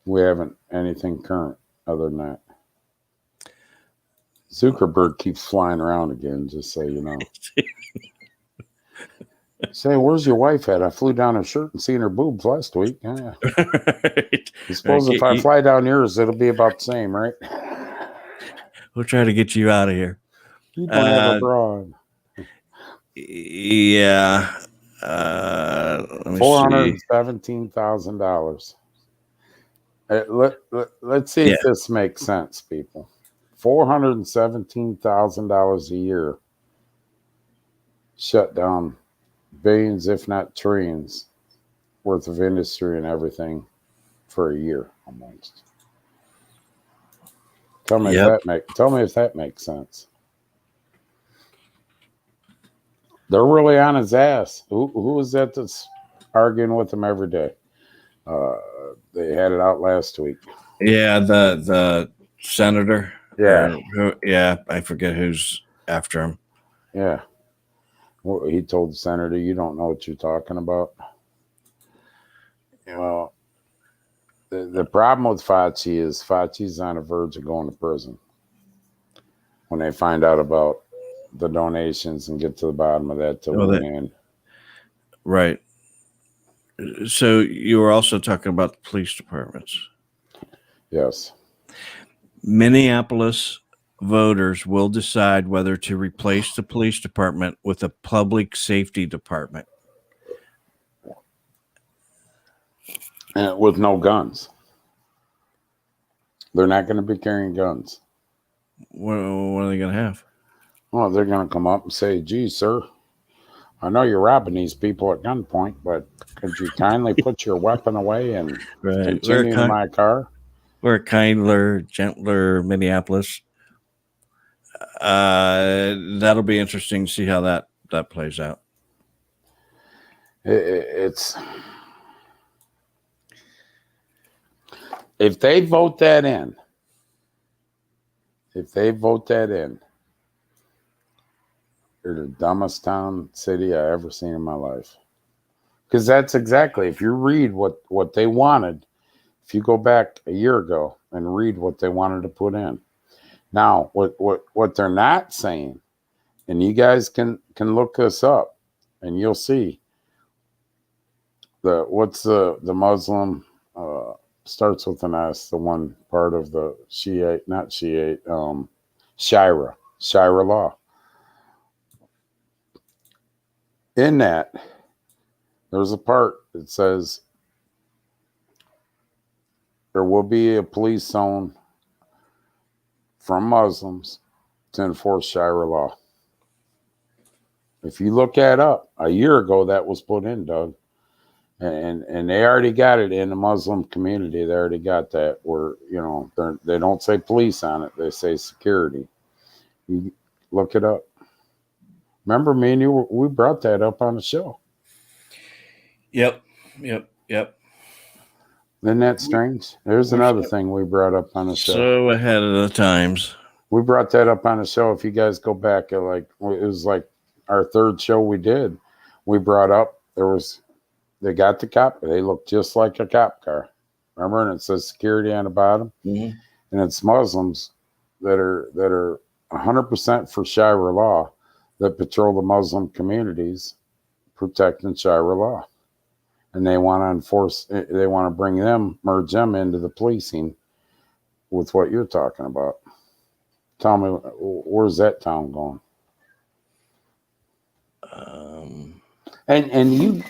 We haven't anything current other than that. Zuckerberg keeps flying around again, just so you know. Say, where's your wife at? I flew down her shirt and seen her boobs last week. Yeah. Right. You suppose if I fly down yours, it'll be about the same, right? We'll try to get you out of here. You don't have a broad. Yeah. Let me see. $417,000. Let's see if this makes sense, people. $417,000 a year shut down billions, if not trillions, worth of industry and everything for a year almost. Tell me if that makes sense. They're really on his ass. Who is that that's arguing with him every day? They had it out last week. Yeah, the senator. Yeah. I forget who's after him. Yeah. Well, he told the senator, you don't know what you're talking about. Well, the problem with Fauci is Fauci's on the verge of going to prison when they find out about the donations and get to the bottom of that till the end. Right. So you were also talking about the police departments. Yes. Minneapolis voters will decide whether to replace the police department with a public safety department. With no guns. They're not going to be carrying guns. What are they going to have? Well, they're going to come up and say, gee, sir, I know you're robbing these people at gunpoint, but could you kindly put your weapon away and continue in my car? We're a kinder, gentler Minneapolis. That'll be interesting to see how that plays out. It's if they vote that in, they're the dumbest city I ever seen in my life. Because that's exactly, if you read what they wanted, if you go back a year ago and read what they wanted to put in. Now, what they're not saying, and you guys can look this up, and you'll see what's the Muslim starts with an S, the one part of the Shiite, not Shiite, Shira law. In that, there's a part that says there will be a police zone from Muslims to enforce Shira law. If you look that up, a year ago that was put in, Doug. And they already got it in the Muslim community. They already got that where, they don't say police on it. They say security. You look it up. Remember me and you, we brought that up on the show. Yep. Isn't that strange? There's another thing we brought up on the show. So ahead of the times. We brought that up on the show. If you guys go back, it was like our third show we did. We brought up, they got the cop. They look just like a cop car. Remember? And it says security on the bottom. Mm-hmm. And it's Muslims that are 100% for Shira law that patrol the Muslim communities protecting Shira law. And they want to merge them into the policing with what you're talking about. Tell me, where's that town going? And you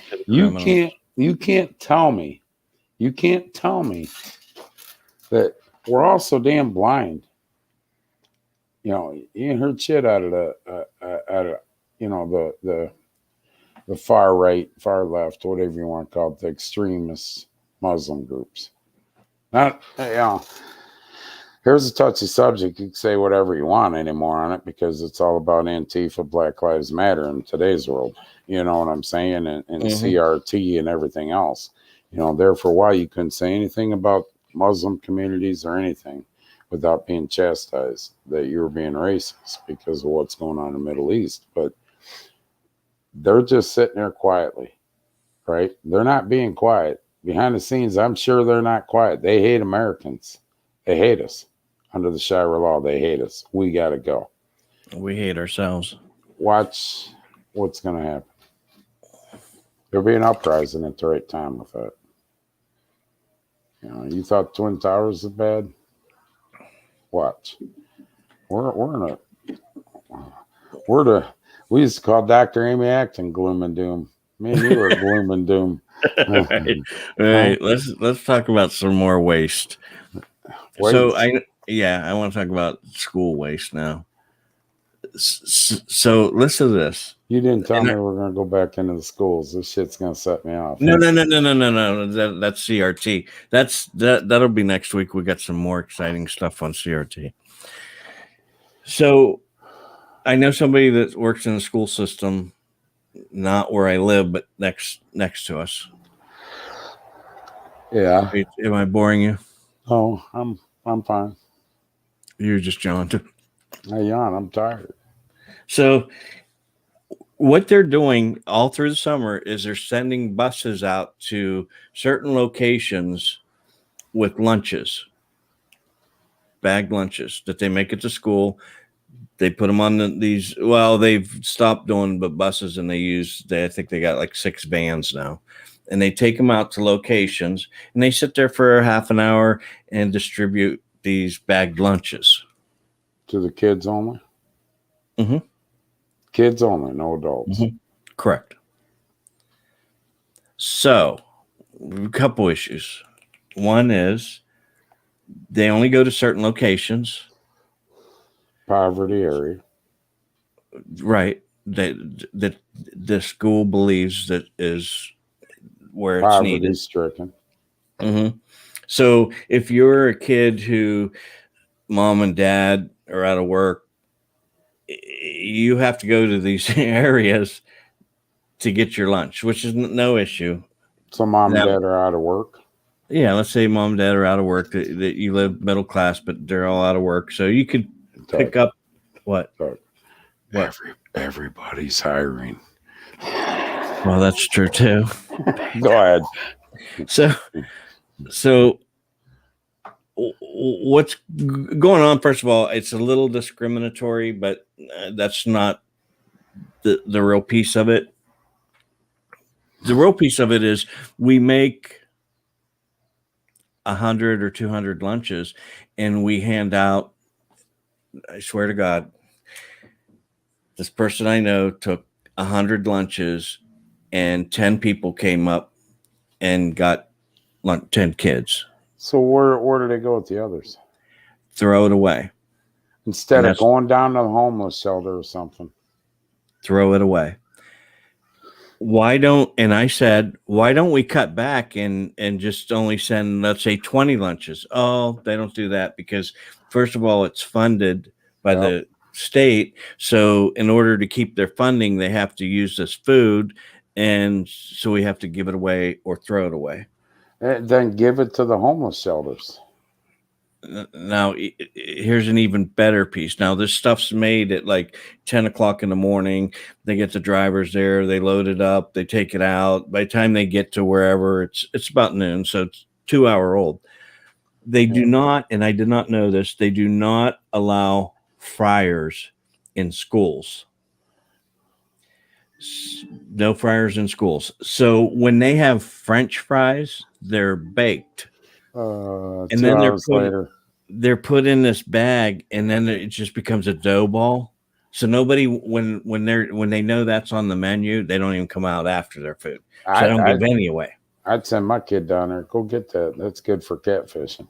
can't tell me that we're all so damn blind. You ain't heard shit out of the far right, far left, whatever you want to call it, the extremist Muslim groups. Here's a touchy subject. You can say whatever you want anymore on it because it's all about Antifa, Black Lives Matter in today's world. You know what I'm saying? And CRT and everything else. There for a while, you couldn't say anything about Muslim communities or anything without being chastised that you were being racist because of what's going on in the Middle East. But they're just sitting there quietly, right? They're not being quiet. Behind the scenes, I'm sure they're not quiet. They hate Americans. They hate us. Under the Shire law, they hate us. We got to go. We hate ourselves. Watch what's going to happen. There'll be an uprising at the right time with that. You thought Twin Towers was bad? Watch. We used to call Dr. Amy Acton gloom and doom. Me and you were gloom and doom. Right. Let's talk about some more waste. So I want to talk about school waste now. So listen to this. You didn't tell me we're going to go back into the schools. This shit's going to set me off. No. That's CRT. That'll be next week. We got some more exciting stuff on CRT. So I know somebody that works in the school system, not where I live, but next to us. Yeah. Am I boring you? Oh, I'm fine. You're just yawned. I yawn. I'm tired. So what they're doing all through the summer is they're sending buses out to certain locations with lunches, bagged lunches that they make it to school. They put them on these. Well, they've stopped doing but buses, and I think they got like 6 vans now, and they take them out to locations, and they sit there for half an hour and distribute these bagged lunches to the kids only. Mm-hmm. Kids only, no adults. Mm-hmm. Correct. So, a couple issues. One is they only go to certain locations. Poverty area. Right. That the school believes that is where it's Poverty needed. stricken. Mm-hmm. So if you're a kid who mom and dad are out of work, you have to go to these areas to get your lunch, which is no issue. So mom and dad are out of work? Yeah, let's say mom and dad are out of work, that you live middle class, but they're all out of work. So you could pick up what? What? Everybody's hiring. Well, that's true too. Go ahead. So what's going on? First of all, it's a little discriminatory, but that's not the real piece of it. The real piece of it is we make 100 or 200 lunches, and we hand out. I swear to God, this person I know took 100 lunches, and 10 people came up and got 10 kids. So where do they go with the others? Throw it away. Instead of going down to the homeless shelter or something. Throw it away. Why don't we cut back and just only send, let's say, 20 lunches? Oh, they don't do that because, first of all, it's funded by the state. So in order to keep their funding, they have to use this food. And so we have to give it away or throw it away. Then give it to the homeless shelters. Now, here's an even better piece. Now, this stuff's made at like 10 o'clock in the morning. They get the drivers there. They load it up. They take it out. By the time they get to wherever, it's about noon. So it's 2 hour old. They do not, and I did not know this, they do not allow fryers in schools. No fryers in schools. So when they have French fries, they're baked. And then they're put in this bag, and then it just becomes a dough ball. So nobody, when they know that's on the menu, they don't even come out after their food. So I don't give any away. I'd send my kid down there. Go get that. That's good for catfishing.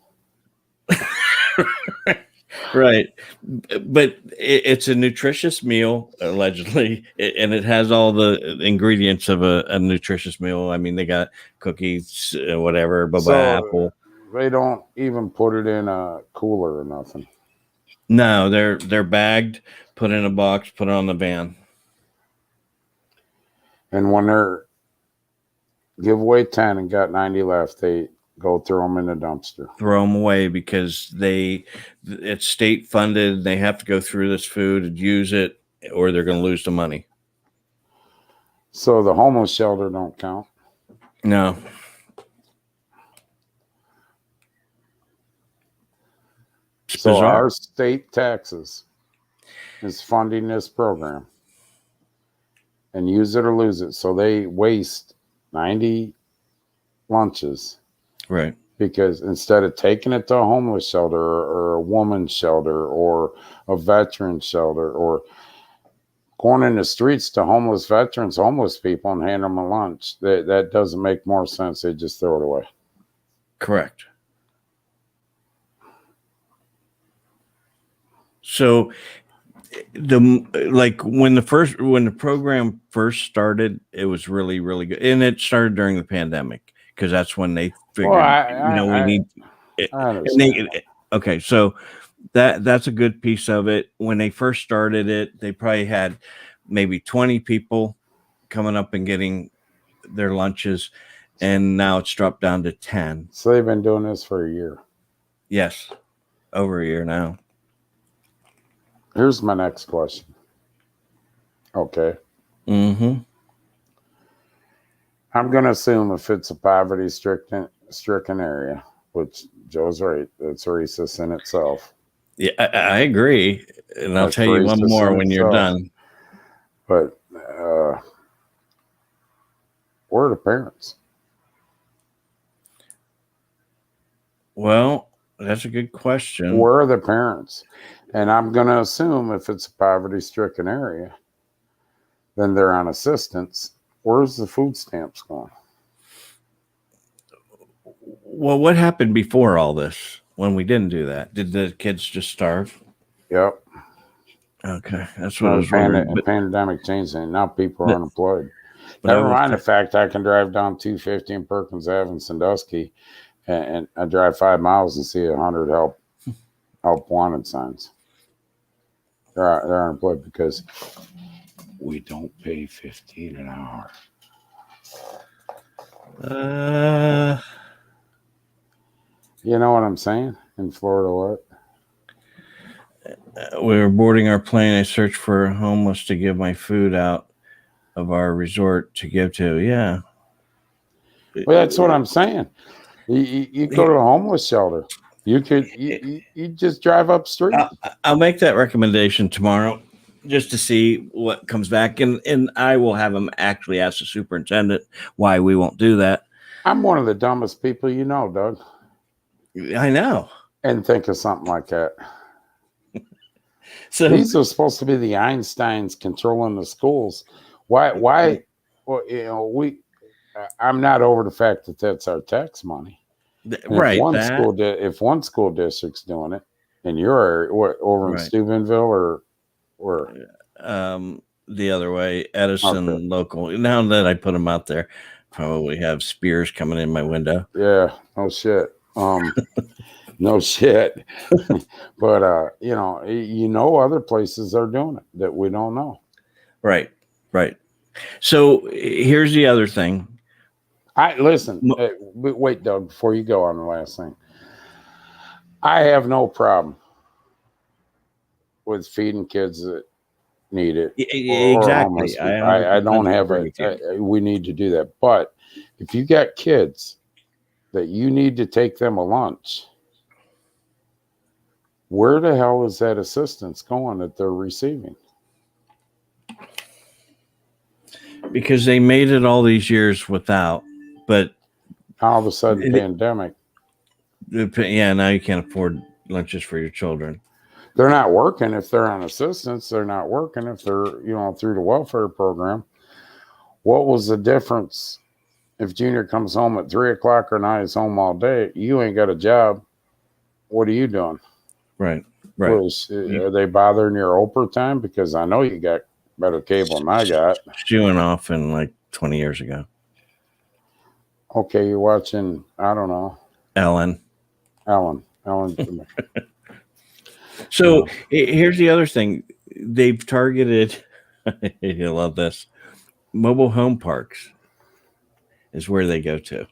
Right. But it's a nutritious meal, allegedly, and it has all the ingredients of a nutritious meal. I mean, they got cookies, whatever, apple. They don't even put it in a cooler or nothing. No, they're bagged, put in a box, put it on the van. And when they're give away 10 and got 90 left, they go throw them in the dumpster. Throw them away because it's state funded. They have to go through this food and use it, or they're going to lose the money. So the homeless shelter don't count. No. It's So bizarre. our state taxes is funding this program, and use it or lose it. So they waste 90 lunches, Right. because instead of taking it to a homeless shelter or a woman's shelter or a veteran shelter, or going in the streets to homeless veterans, homeless people, and hand them a lunch, that doesn't make more sense. They just throw it away. Correct. So when the program first started, it was really, really good. And it started during the pandemic, because that's when they figured, we need it. Okay. So that's a good piece of it. When they first started it, they probably had maybe 20 people coming up and getting their lunches. And now it's dropped down to 10. So they've been doing this for a year. Yes. Over a year now. Here's my next question. Okay. Mm-hmm. I'm going to assume if it's a poverty-stricken area, which Joe's right, it's racist in itself. Yeah, I agree. And I'll That's tell you one racist more in when you're itself. done. But where are the parents? Well, that's a good question. Where are the parents? And I'm going to assume if it's a poverty-stricken area, then they're on assistance. Where's the food stamps going? Well, what happened before all this when we didn't do that? Did the kids just starve? Yep. Okay. That's what I was wondering. The pandemic changed it. Now people are unemployed. But Never mind the fact I can drive down 250 in Perkins Ave in Sandusky, and I drive 5 miles and see 100 help wanted signs. They're unemployed because we don't pay $15 an hour. You know what I'm saying? In Florida, what? We were boarding our plane. I searched for a homeless to give my food out of our resort to give to. Yeah. Well, that's what I'm saying. You go to a homeless shelter. You could you just drive up street. I'll make that recommendation tomorrow, just to see what comes back, and I will have him actually ask the superintendent why we won't do that. I'm one of the dumbest people you know, Doug. I know. And think of something like that. So these are supposed to be the Einsteins controlling the schools. Why? Well, I'm not over the fact that that's our tax money. Right. If one school district's doing it, and you're over in Steubenville or the other way, Edison local. Now that I put them out there, probably have spears coming in my window. Yeah. No shit. No shit. But other places are doing it that we don't know. Right. So here's the other thing. Wait, Doug, before you go on the last thing. I have no problem with feeding kids that need it. Exactly. I don't have it. We need to do that. But if you got kids that you need to take them a lunch, where the hell is that assistance going that they're receiving? Because they made it all these years without, but all of a sudden, pandemic. Yeah, now you can't afford lunches for your children. They're not working if they're on assistance. They're not working if they're, through the welfare program. What was the difference if Junior comes home at 3:00 or not, he's home all day? You ain't got a job. What are you doing? Right. Are they bothering your Oprah time? Because I know you got better cable than I got. She went off in like 20 years ago. Okay, you're watching, I don't know. Ellen. So here's the other thing. They've targeted, you love this, mobile home parks. is where they go to.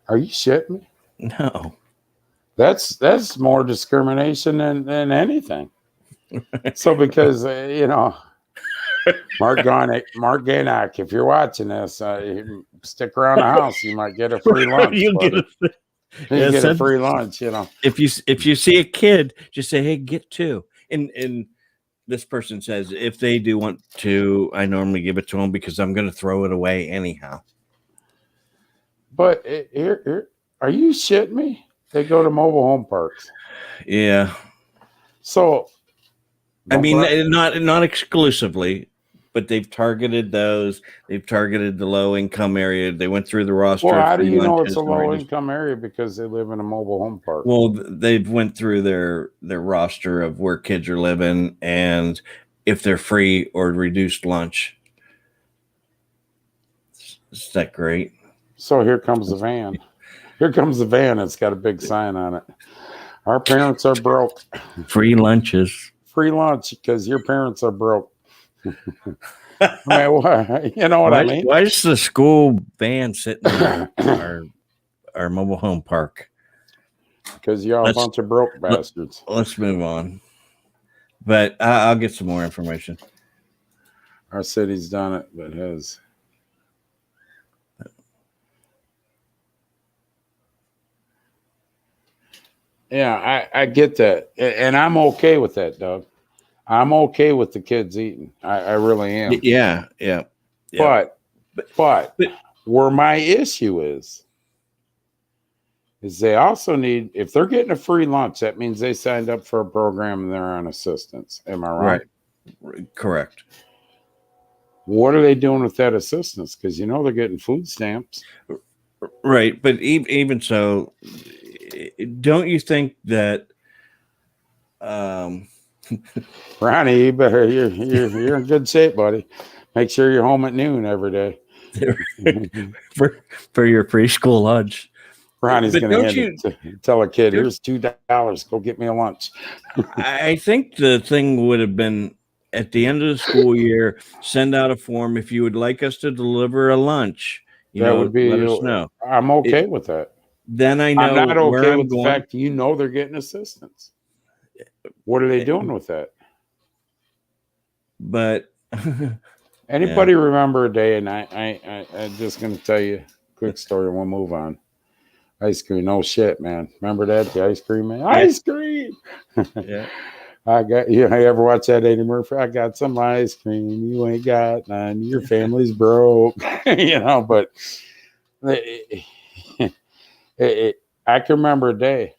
Are you shitting me? No. That's more discrimination than anything. So because Mark Ganak, if you're watching this, stick around the house. You might get a free lunch. You'll get you get a free lunch. If you see a kid, just say, "Hey, get two." And this person says, if they do want to, I normally give it to them because I'm going to throw it away anyhow. But here, are you shitting me? They go to mobile home parks. Yeah. So, I mean, not exclusively, but they've targeted those. They've targeted the low income area. They went through the roster. Well, how do you know it's a low income area? Because they live in a mobile home park. Well, they've went through their roster of where kids are living and if they're free or reduced lunch. Is that great? So here comes the van. Here comes the van. It's got a big sign on it. Our parents are broke. Free lunches. Free lunch because your parents are broke. I mean, you know what I mean? Why is the school van sitting in our mobile home park? Because y'all a bunch of broke bastards. Let's move on. But I'll get some more information. Our city's done it, but his. Yeah, I get that. And I'm okay with that, Doug. I'm okay with the kids eating. I really am. Yeah. But where my issue is they also need, if they're getting a free lunch, that means they signed up for a program and they're on assistance. Am I right? Right. Correct. What are they doing with that assistance? Because they're getting food stamps. Right. But even so, don't you think that Ronnie, you better you're in good shape, buddy. Make sure you're home at noon every day. for your preschool lunch. Ronnie's going to tell a kid, here's $2. Go get me a lunch. I think the thing would have been at the end of the school year, send out a form. If you would like us to deliver a lunch, would be, let us know. I'm okay with that. Then I know I'm not okay with the going. fact they're getting assistance. What are they doing with that? But anybody remember a day? And I'm just going to tell you a quick story. And we'll move on. Ice cream, no shit, man. Remember that? The ice cream, man. Ice cream. Yeah. I got you. I ever watch that Eddie Murphy? I got some ice cream. You ain't got none. Your family's broke. But I can remember a day,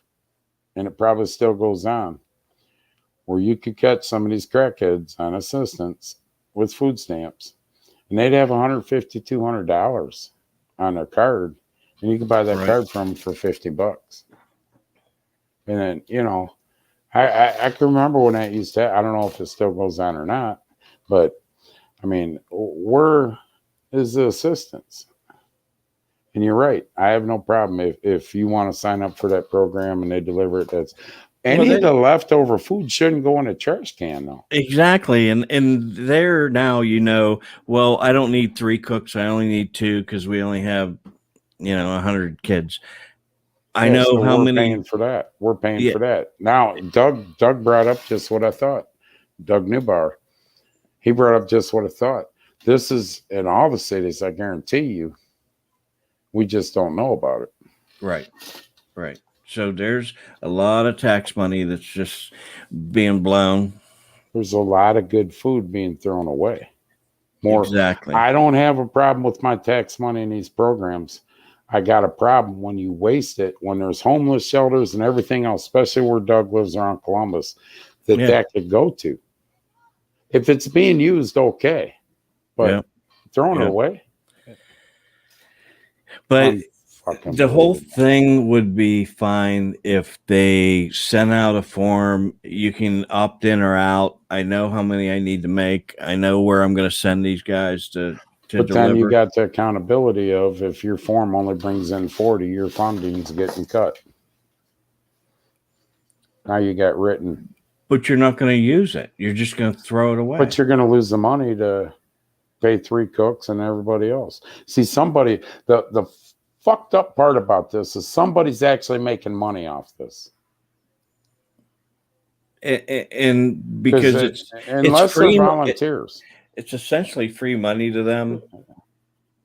and it probably still goes on, where you could catch some of these crackheads on assistance with food stamps, and they'd have $150, $200 on their card, and you could buy that card from them for $50. And then, I can remember when that used to, I don't know if it still goes on or not, but I mean, where is the assistance? And you're right. I have no problem if you want to sign up for that program and they deliver it. That's any of the leftover food shouldn't go in a trash can, though. Exactly. And there now, well, I don't need 3 cooks. I only need 2 because we only have, 100 kids. I know so how we're many. Paying for that. We're paying for that. Now, Doug brought up just what I thought. Doug Newbar. He brought up just what I thought. This is in all the cities, I guarantee you. We just don't know about it. Right. So there's a lot of tax money that's just being blown. There's a lot of good food being thrown away. Exactly. I don't have a problem with my tax money in these programs. I got a problem when you waste it, when there's homeless shelters and everything else, especially where Doug lives around Columbus, that could go to. If it's being used, okay. But throwing it away? But the whole thing would be fine if they sent out a form. You can opt in or out. I know how many I need to make. I know where I'm going to send these guys to but deliver. Then you got the accountability of if your form only brings in 40, your funding's getting cut. Now you got written. But you're not going to use it. You're just going to throw it away. But you're going to lose the money to pay 3 cooks and everybody else. See, somebody, the fucked up part about this is somebody's actually making money off this. And because it's unless free, they're volunteers. it's essentially free money to them.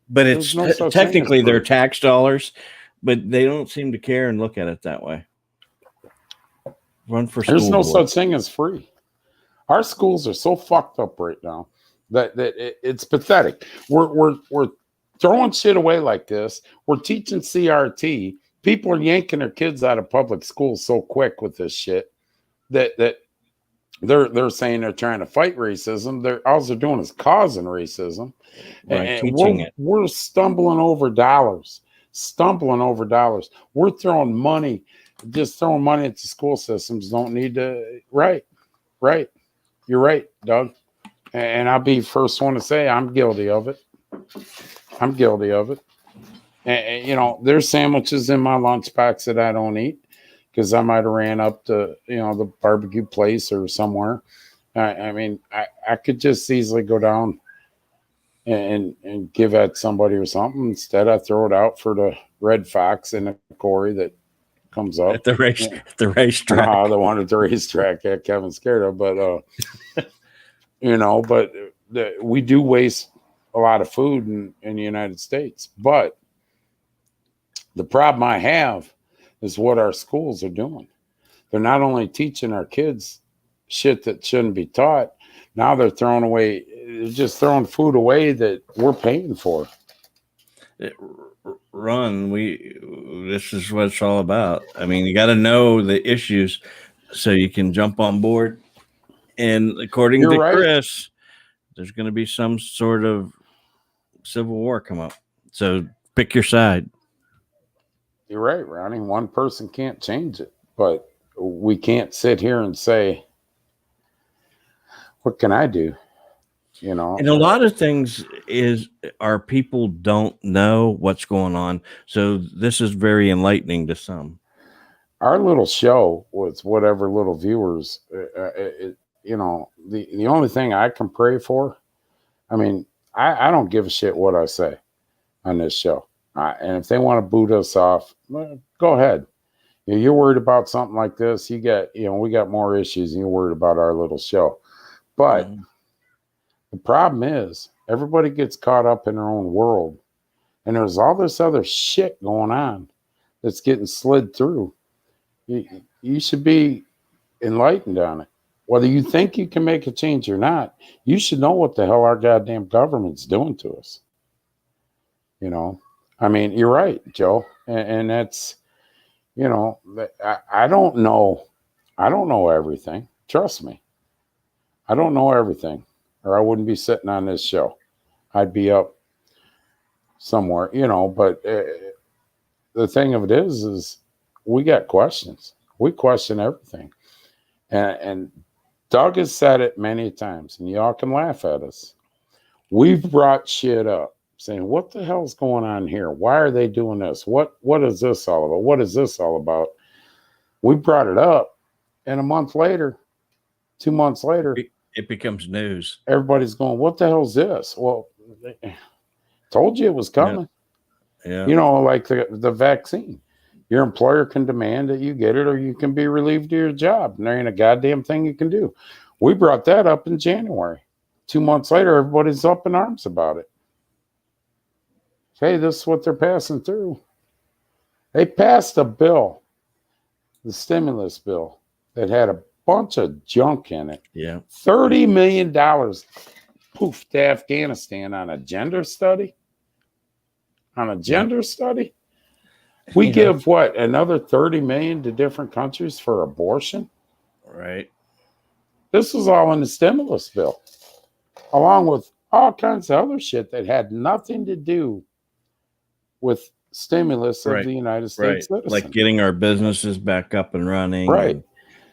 But it's There's no such technically thing as their free. tax dollars, but they don't seem to care and look at it that way. Run for school There's no board. such thing as free. Our schools are so fucked up right now that it's pathetic. We're throwing shit away like this. We're teaching CRT. People are yanking their kids out of public schools so quick with this shit that they're saying they're trying to fight racism. All they're doing is causing racism. Right, And teaching it. we're stumbling over dollars. We're throwing money, just throwing money at the school systems. Don't need to. Right. You're right, Doug. And I'll be first one to say I'm guilty of it. And you know, there's sandwiches in my lunchbox that I don't eat because I might have ran up to, you know, the barbecue place or somewhere. I mean, I could just easily go down and give at somebody or something. Instead, I throw it out for the red fox and the Corey that comes up At the racetrack. the one at the racetrack that Kevin's scared of, but you know, but we do waste a lot of food in the United States. But the problem I have is what our schools are doing. They're not only teaching our kids shit that shouldn't be taught, now they're just throwing food away that we're paying for. Ron, this is what it's all about. I mean, you got to know the issues so you can jump on board. And according to Chris, there's going to be some sort of civil war come up. So pick your side. You're right, Ronnie. One person can't change it, but we can't sit here and say, what can I do? You know, and a lot of things is our people don't know what's going on. So this is very enlightening to some. Our little show with whatever little viewers, you know, the only thing I can pray for, I mean, I don't give a shit what I say on this show. And if they want to boot us off, go ahead. You know, you're worried about something like this. We got more issues and you're worried about our little show. But the problem is everybody gets caught up in their own world. And there's all this other shit going on that's getting slid through. You should be enlightened on it. Whether you think you can make a change or not, you should know what the hell our goddamn government's doing to us. You know, I mean, you're right, Joe. And that's, you know, I don't know. I don't know everything. Trust me. I don't know everything, or I wouldn't be sitting on this show. I'd be up somewhere, you know, but the thing of it is we got questions. We question everything. And Doug has said it many times, and y'all can laugh at us. We've brought shit up saying, what the hell's going on here? Why are they doing this? What is this all about? What is this all about? We brought it up, and a month later, 2 months later, it becomes news. Everybody's going, what the hell's this? Well, told you it was coming. Yeah. You know, like the vaccine. Your employer can demand that you get it, or you can be relieved of your job. And there ain't a goddamn thing you can do. We brought that up in January. 2 months later, everybody's up in arms about it. Hey, this is what they're passing through. They passed a bill, the stimulus bill, that had a bunch of junk in it. Yeah. $30 million poof to Afghanistan on a gender study. We give what, another 30 million to different countries for abortion? Right. This was all in the stimulus bill, along with all kinds of other shit that had nothing to do with stimulus of the United States citizen. Like getting our businesses back up and running. Right.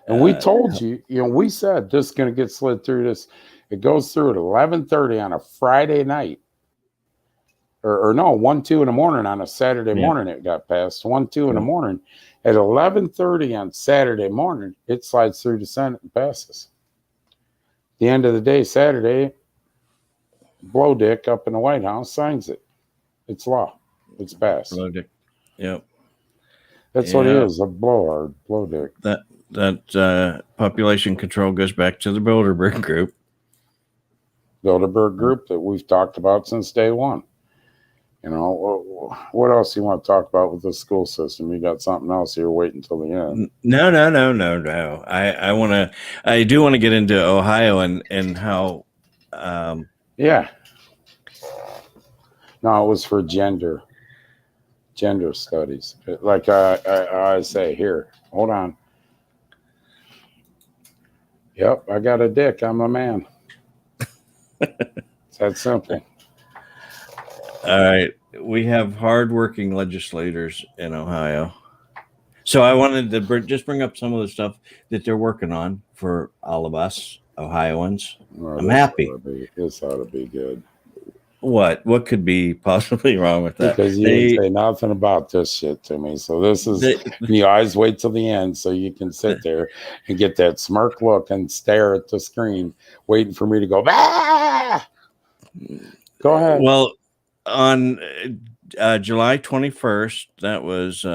And we told you, you know, we said this is going to get slid through this. It goes through at 11:30 on a Friday night. Or no, 1, 2 in the morning on a Saturday morning it got passed. 1, 2 in the morning. At 11:30 on Saturday morning, it slides through the Senate and passes. The end of the day, Saturday, blow dick up in the White House signs it. It's law. It's passed. Blow dick. Yep. That's what it is, a blow dick. That population control goes back to the Bilderberg Group. Bilderberg Group that we've talked about since day one. You know, what else you want to talk about with the school system? You got something else here? Wait until the end. No. I do want to get into Ohio and how. Yeah. No, it was for gender studies. Like I say here, hold on. Yep, I got a dick. I'm a man. It's that simple. All right. We have hardworking legislators in Ohio. So I wanted to just bring up some of the stuff that they're working on for all of us Ohioans. Well, I'm happy. This ought to be good. What could be possibly wrong with that? Because you didn't say nothing about this shit to me. So this is, you always wait till the end so you can sit there and get that smirk look and stare at the screen, waiting for me to go, bah! Go ahead. Well, on July 21st, that was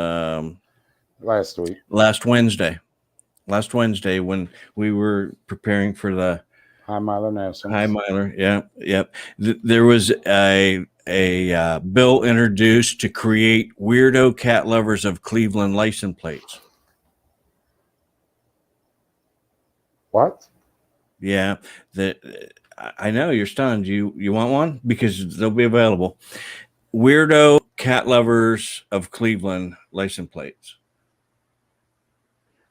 last Wednesday when we were preparing for the High Miler National. High Miler, yep. There was a bill introduced to create weirdo cat lovers of Cleveland license plates. What? Yeah, I know you're stunned. You want one? Because they'll be available. Weirdo cat lovers of Cleveland license plates.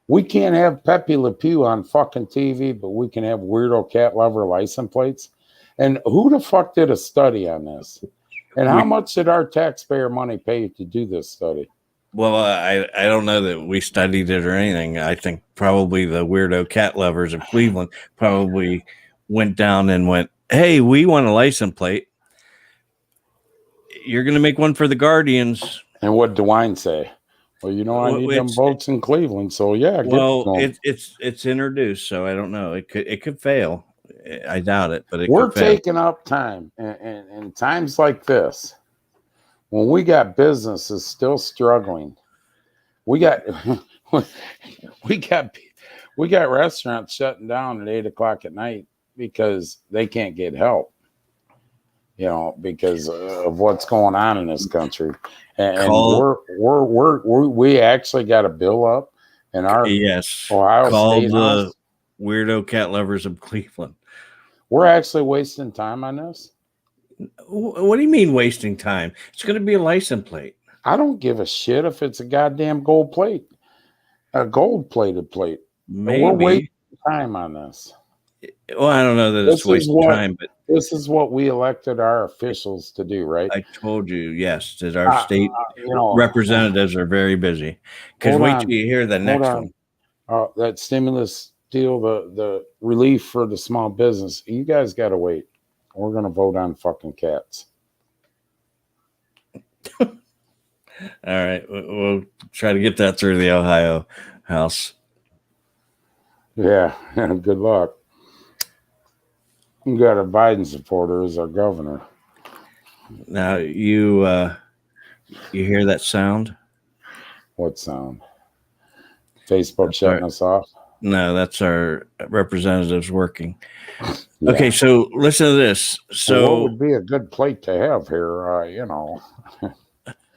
We can't have Pepe Le Pew on fucking TV, but we can have weirdo cat lover license plates. And who the fuck did a study on this? And how much did our taxpayer money pay to do this study? Well, I don't know that we studied it or anything. I think probably the weirdo cat lovers of Cleveland probably went down and went, hey, we want a license plate. You're going to make one for the Guardians. And what did DeWine say? Well, you know, I need them votes in Cleveland, so yeah. It's introduced, so I don't know. It could fail. I doubt it, but we're taking up time, and times like this, when we got businesses still struggling, we got restaurants shutting down at 8:00 at night because they can't get help. You know, because of what's going on in this country. And we actually got a bill up in our Ohio called State the House. Weirdo Cat Lovers of Cleveland. We're actually wasting time on this. What do you mean wasting time? It's going to be a license plate. I don't give a shit if it's a goddamn gold plate, a gold-plated plate. Maybe. We're wasting time on this. Well, I don't know that it's wasting time, but this is what we elected our officials to do, right? I told you, yes, that our state representatives are very busy. Because wait till you hear the next one. That stimulus deal, the relief for the small business, you guys got to wait. We're going to vote on fucking cats. All right. We'll try to get that through the Ohio House. Yeah. Good luck. We got a Biden supporter as our governor. Now you hear that sound? What sound? Facebook shutting us off? No, that's our representatives working. Yeah. Okay, so listen to this. So what would be a good plate to have here? You know.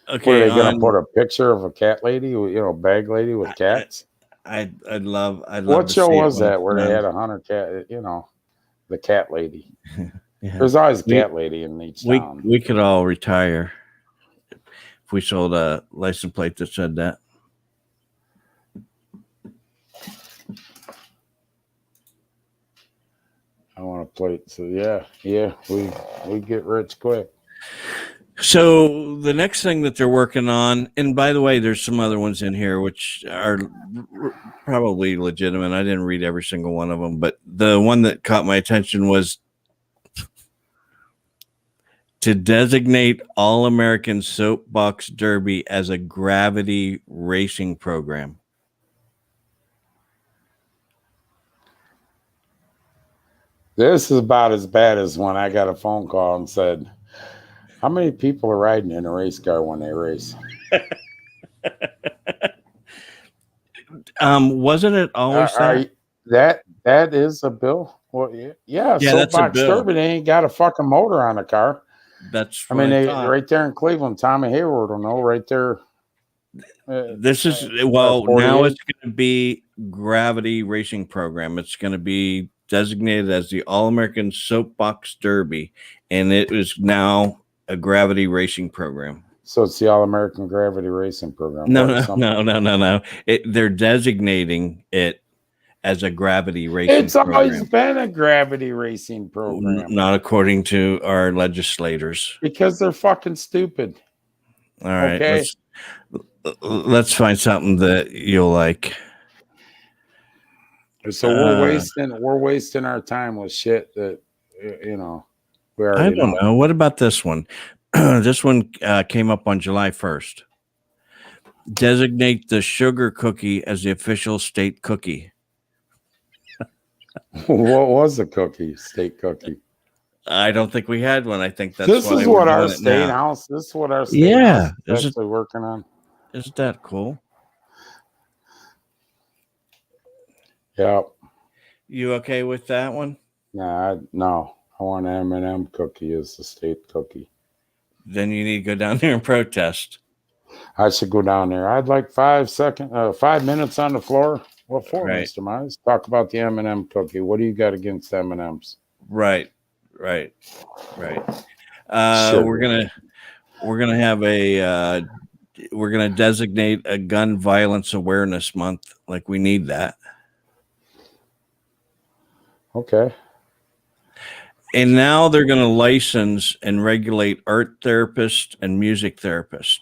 Okay, are they going to put a picture of a cat lady, bag lady with cats? I'd love. What show was that where they had 100 cat? The cat lady. Yeah. There's always a cat lady in each town. We could all retire if we sold a license plate that said that. I want a plate. So yeah, we get rich quick. So the next thing that they're working on, and by the way, there's some other ones in here which are probably legitimate. I didn't read every single one of them, but the one that caught my attention was to designate All-American Soapbox Derby as a gravity racing program. This is about as bad as when I got a phone call and said, how many people are riding in a race car when they race? Wasn't it always that? That is a bill. Well, yeah, that's a soapbox bill. derby. They ain't got a fucking motor on the car. That's I mean, what they thought. right there in Cleveland. Tommy Hayward will know right there. This is now it's going to be Gravity Racing Program. It's going to be designated as the All-American Soapbox Derby, and it is now a Gravity Racing Program. So it's the All-American Gravity Racing Program. No. They're designating it as a Gravity Racing It's program. always been a Gravity Racing program. Not according to our legislators. Because they're fucking stupid. All right. Okay. Let's find something that you'll like. So we're wasting our time with shit that we already I don't know. What about this one? This one came up on July 1st. Designate the sugar cookie as the official state cookie. What was the cookie? State cookie? I don't think we had one. I think that's this is what our state house. This is what our state house is actually working on. Isn't that cool? Yeah. You okay with that one? No. I want an M&M cookie as the state cookie. Then you need to go down there and protest. I should go down there. I'd like 5 minutes on the floor. What for, right. Mr. Myers? Talk about the M&M cookie. What do you got against M&Ms? Right. We're gonna have we're gonna designate a gun violence awareness month. Like we need that. Okay. And now they're going to license and regulate art therapists and music therapists.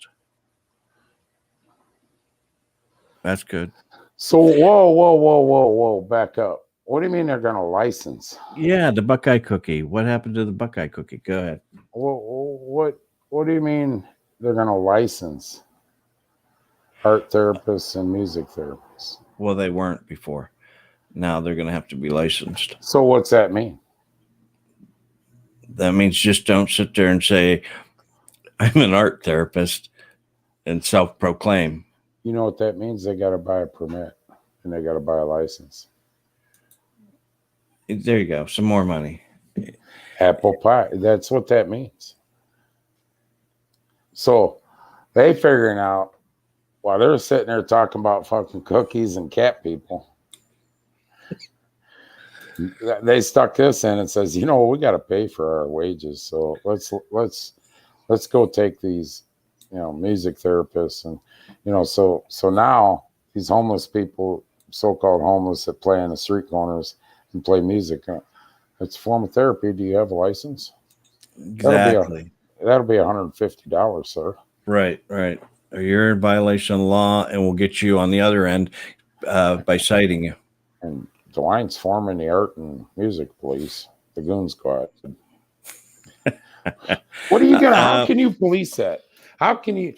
That's good. So, whoa, back up. What do you mean they're going to license? Yeah, the Buckeye cookie. What happened to the Buckeye cookie? Go ahead. What do you mean they're going to license art therapists and music therapists? Well, they weren't before. Now they're going to have to be licensed. So what's that mean? That means just don't sit there and say, I'm an art therapist and self-proclaim. You know what that means? They got to buy a permit and they got to buy a license. There you go. Some more money. Apple pie. That's what that means. So they figuring out while they're sitting there talking about fucking cookies and cat people, they stuck this in and says, we got to pay for our wages. So let's go take these, music therapists and, so now these homeless people, so-called homeless that play in the street corners and play music, it's a form of therapy. Do you have a license? Exactly. That'll be $150, sir. Right. Or you're in violation of the law and we'll get you on the other end by citing you. And DeWine's forming the art and music police, the Goon Squad. What are you gonna? How can you police that? How can you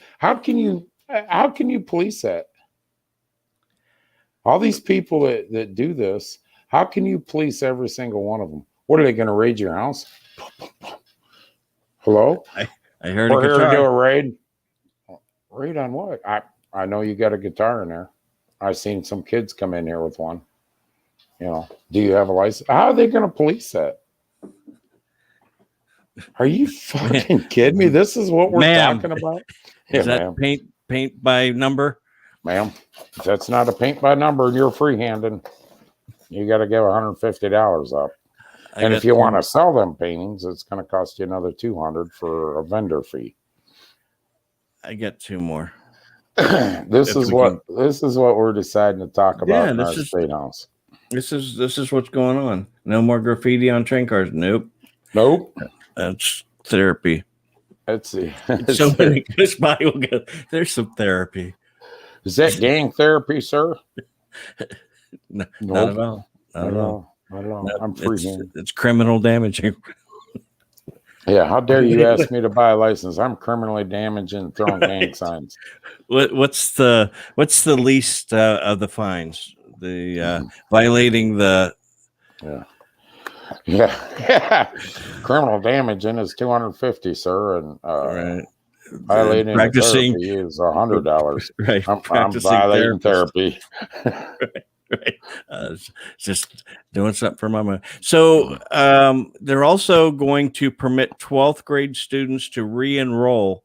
police that? All these people that do this, how can you police every single one of them? What are they going to raid your house? Hello? I heard We're a here guitar. to do a raid. Raid on what? I know you got a guitar in there. I've seen some kids come in here with one. Do you have a license? How are they going to police that? Are you fucking kidding me? This is what we're talking about? Is that paint by number? Ma'am, if that's not a paint by number and you're freehanding, you got to give $150 up. And if you want to sell them paintings, it's going to cost you another $200 for a vendor fee. I get two more. This is what we're deciding to talk about in our state house. This is what's going on. No more graffiti on train cars. Nope. That's therapy. Let's see. Somebody goes by will go, there's some therapy. Is that gang therapy, sir? No, not at all. Not at all. No, I'm freehand. It's criminal damaging. Yeah, how dare you ask me to buy a license? I'm criminally damaging and throwing gang signs. What's the least of the fines? The violating the Yeah. Criminal damaging is $250, sir, and Right. violating the Practicing therapy is $100. right. I'm Practicing violating therapist. therapy. Right. Just doing something for my money. So they're also going to permit 12th grade students to re-enroll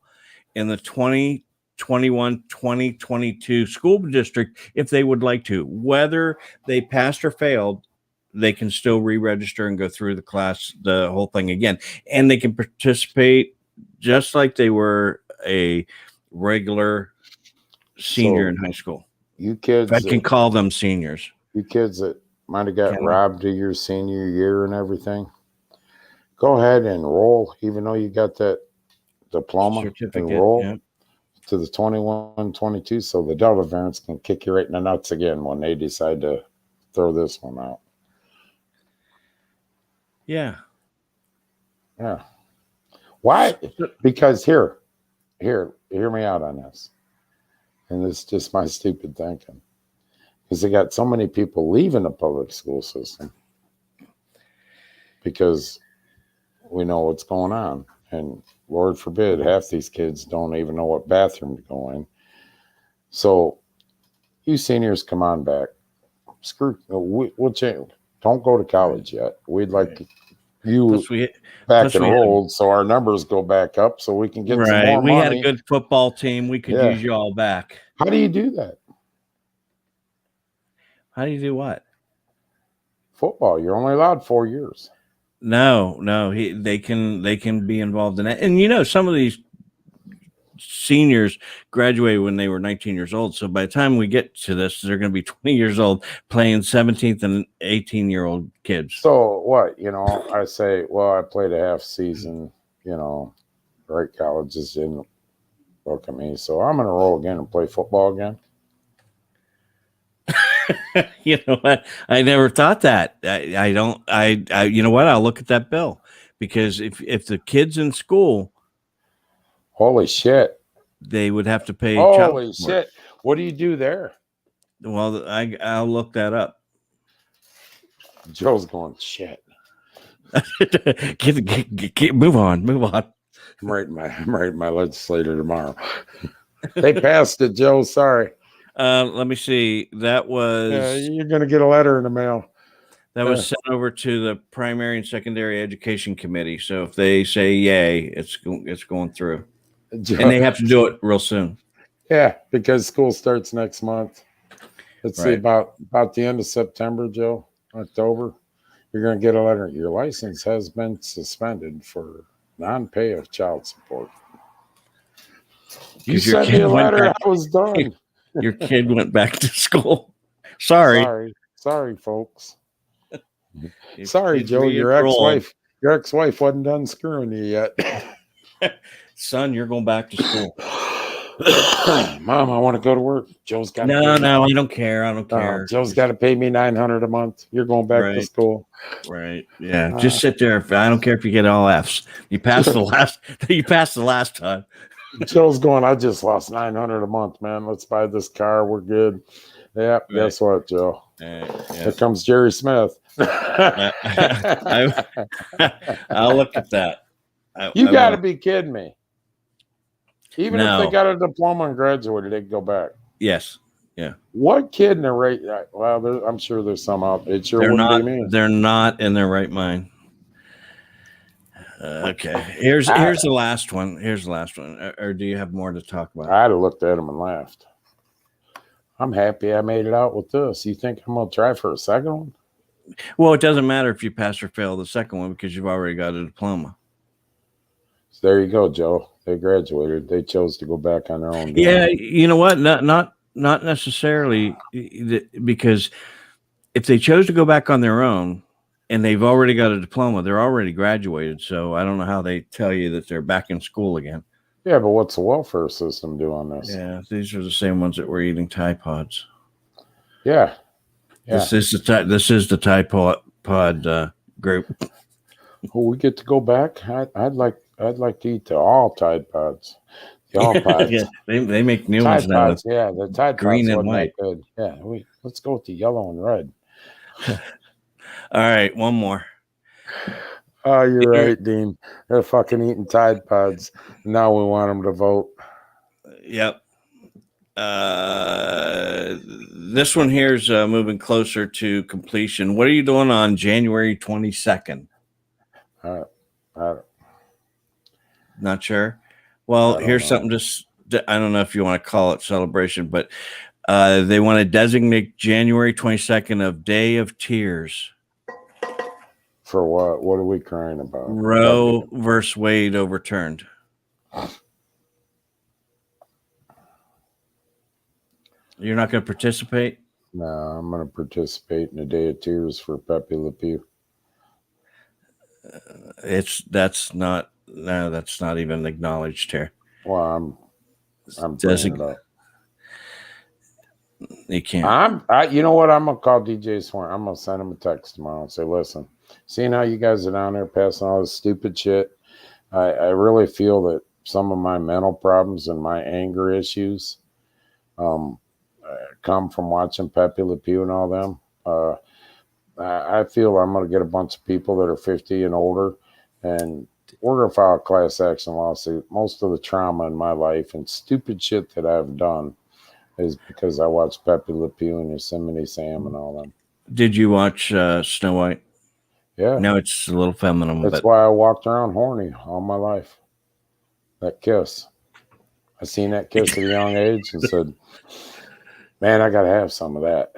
in the 2021-2022 school district if they would like to. Whether they passed or failed, they can still re-register and go through the class, the whole thing again. And they can participate just like they were a regular senior in high school. You kids, I can call them seniors. you kids that might have got Can we? robbed of your senior year and everything, go ahead and enroll, even though you got that diploma, Certificate, enroll yeah. to the 21-22, so the Delta variants can kick you right in the nuts again when they decide to throw this one out. Yeah. Yeah. Why? Because hear me out on this. And it's just my stupid thinking. Because they got so many people leaving the public school system because we know what's going on. And Lord forbid, half these kids don't even know what bathroom to go in. So you seniors, come on back. We'll change. Don't go to college yet. We'd like you back enrolled so our numbers go back up so we can get some more money. We had a good football team. We could use you all back. How do you do that? How do you do what? Football. You're only allowed 4 years. No. They can be involved in that. And some of these seniors graduated when they were 19 years old. So by the time we get to this, they're going to be 20 years old playing 17th and 18-year-old kids. So what? I say, well, I played a half season. Right? Colleges didn't look at me, so I'm going to roll again and play football again. You know what? I never thought that. I don't. You know what? I'll look at that bill because if the kids in school, holy shit, they would have to pay. Holy shit! What do you do there? Well, I'll look that up. Joe's going shit. Move on. I'm writing my legislator tomorrow. They passed it, Joe. Sorry. Let me see. That was. You're gonna get a letter in the mail. That was sent over to the Primary and Secondary Education Committee. So if they say yay, it's going through, Joe, and they have to do it real soon. Yeah, because school starts next month. Let's see, about the end of September, Joe, October. You're going to get a letter. Your license has been suspended for non-pay of child support. You sent me a letter. I was done. Your kid went back to school. Sorry, folks. Sorry, Joe. Your ex-wife wasn't done screwing you yet. Son, you're going back to school. Mom, I want to go to work. Joe's got no, I don't care. Joe's got to pay me $900 a month. You're going back to school. Right. Yeah. Just sit there. I don't care if you get all F's. You passed the last time. Joe's going, I just lost $900 a month, man. Let's buy this car. We're good. Yeah. Right. Guess what, Joe? Here comes Jerry Smith. I'll look at that. You got to be kidding me. Even if they got a diploma and graduated, they can go back. Yes. Yeah. What kid in their right? Well, I'm sure there's some out there. It sure wouldn't be me. They're not in their right mind. Okay. Here's the last one. Or do you have more to talk about? I'd have looked at him and laughed. I'm happy I made it out with this. You think I'm going to try for a second one? Well, it doesn't matter if you pass or fail the second one because you've already got a diploma. So there you go, Joe. They graduated. They chose to go back on their own. Yeah, you know what? Not necessarily, because if they chose to go back on their own and they've already got a diploma, they're already graduated. So I don't know how they tell you that they're back in school again. Yeah, but what's the welfare system do on this? Yeah, these are the same ones that were eating Tide Pods. Yeah. This is the Tide Pod group. Oh, we get to go back. I'd like to eat all Tide Pods. The all pods. Yeah, they make new Tide ones now. Pods, yeah, the Tide green Pods and white. Good. Yeah, let's go with the yellow and red. All right, one more. Oh, you're right, Dean. They're fucking eating Tide Pods. Now we want them to vote. Yep. This one here is moving closer to completion. What are you doing on January 22nd? Not sure. Well, here's something just, I don't know if you want to call it celebration, but they want to designate January 22nd of Day of Tears. For what? What are we crying about? Roe versus Wade overturned. You're not going to participate? No, I'm going to participate in a Day of Tears for Pepe Le Pew. That's not even acknowledged here. Well, I'm bringing it up. You can't. You know what? I'm gonna call DJ Swarm. I'm gonna send him a text tomorrow and say, listen, seeing how you guys are down there passing all this stupid shit, I really feel that some of my mental problems and my anger issues come from watching Pepe Le Pew and all them. I feel I'm gonna get a bunch of people that are 50 and older, and we're gonna file a class action lawsuit. Most of the trauma in my life and stupid shit that I've done is because I watched Pepe Le Pew and Yosemite Sam and all them. Did you watch Snow White? Yeah. No, it's a little feminine. That's why I walked around horny all my life. That kiss. I seen that kiss at a young age and said, man, I got to have some of that.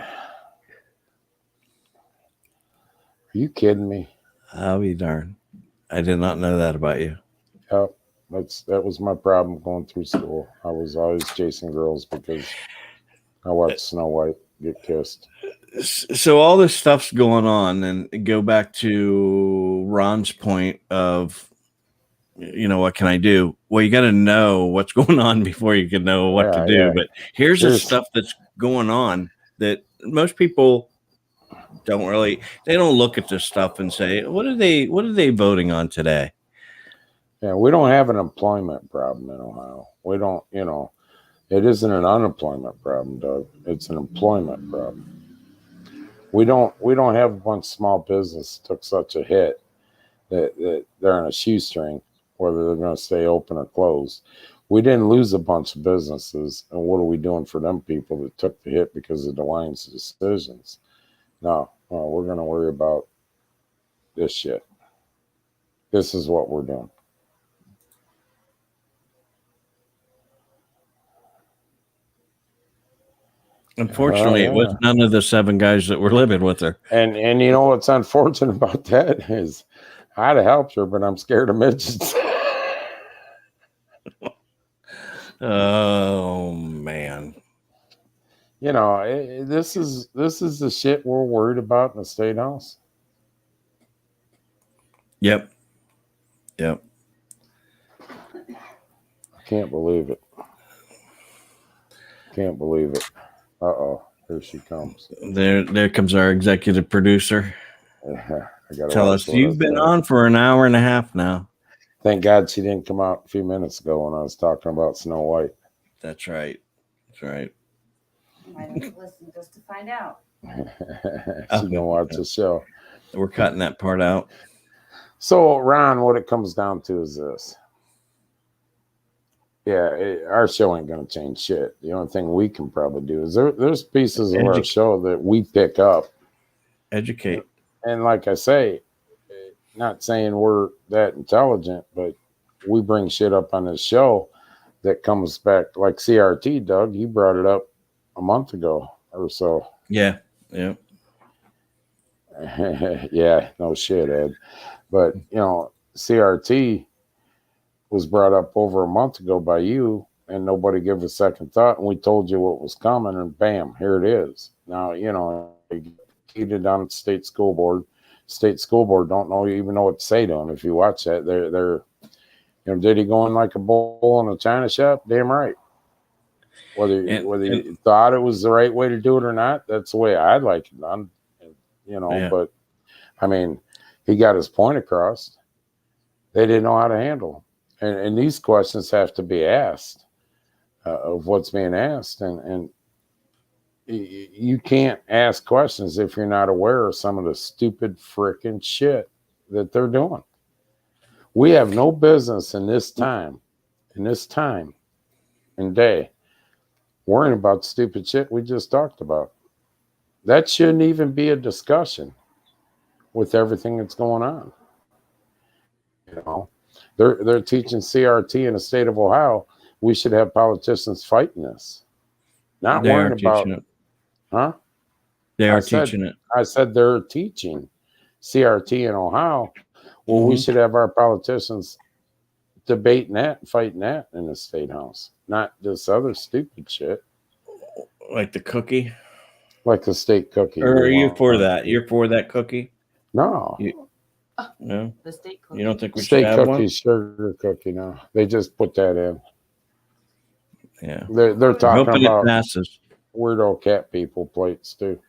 Are you kidding me? I'll be darned. I did not know that about you. Yep. That was my problem going through school. I was always chasing girls because I watched Snow White get kissed. So all this stuff's going on, and go back to Ron's point of, what can I do? Well, you got to know what's going on before you can know what to do. Yeah. But here's the stuff that's going on that most people they don't look at this stuff and say, what are they voting on today? Yeah, we don't have an employment problem in Ohio. We don't, it isn't an unemployment problem, Doug. It's an employment problem. We don't have a bunch of small business took such a hit that they're on a shoestring, whether they're going to stay open or closed. We didn't lose a bunch of businesses, and what are we doing for them people that took the hit because of DeWine's decisions? No, we're going to worry about this shit. This is what we're doing. Unfortunately, it was none of the 7 guys that were living with her. And you know what's unfortunate about that is I'd have helped her, but I'm scared of midgets. Oh man. This is the shit we're worried about in the state house. Yep. I can't believe it. Uh-oh, here she comes. There comes our executive producer. Tell us, you've been on for an hour and a half now. Thank God she didn't come out a few minutes ago when I was talking about Snow White. That's right. I didn't listen just to find out. She's gonna watch the show. We're cutting that part out. So, Ron, what it comes down to is this. Yeah, our show ain't going to change shit. The only thing we can probably do is there's pieces of our show that we pick up. Educate. And like I say, not saying we're that intelligent, but we bring shit up on this show that comes back like CRT, Doug. You brought it up a month ago or so. Yeah. Yeah, no shit, Ed. But, CRT was brought up over a month ago by you, and nobody gave a second thought, and we told you what was coming, and bam, here it is. Now, heated on state school board. State school board don't even know what to say to them. If you watch that, they're did he go in like a bull in a china shop? Damn right. Whether you thought it was the right way to do it or not, that's the way I'd like it done. But I mean, he got his point across. They didn't know how to handle. And these questions have to be asked of what's being asked. And you can't ask questions if you're not aware of some of the stupid freaking shit that they're doing. We have no business in this time and day, worrying about stupid shit we just talked about. That shouldn't even be a discussion with everything that's going on. You know, they're teaching CRT in the state of Ohio. We should have politicians fighting this, not They are worrying about, teaching it. huh? They are teaching it. I said they're teaching CRT in Ohio. Well, we should have our politicians debating that and fighting that in the state house, not this other stupid shit. Like the cookie? Like the state cookie. Or are you for that? You're for that cookie? No. No? The state cookie. You don't think we should State have cookie, one? sugar cookie, no. They just put that in. Yeah. They're talking Hoping about it passes. weirdo cat people plates too.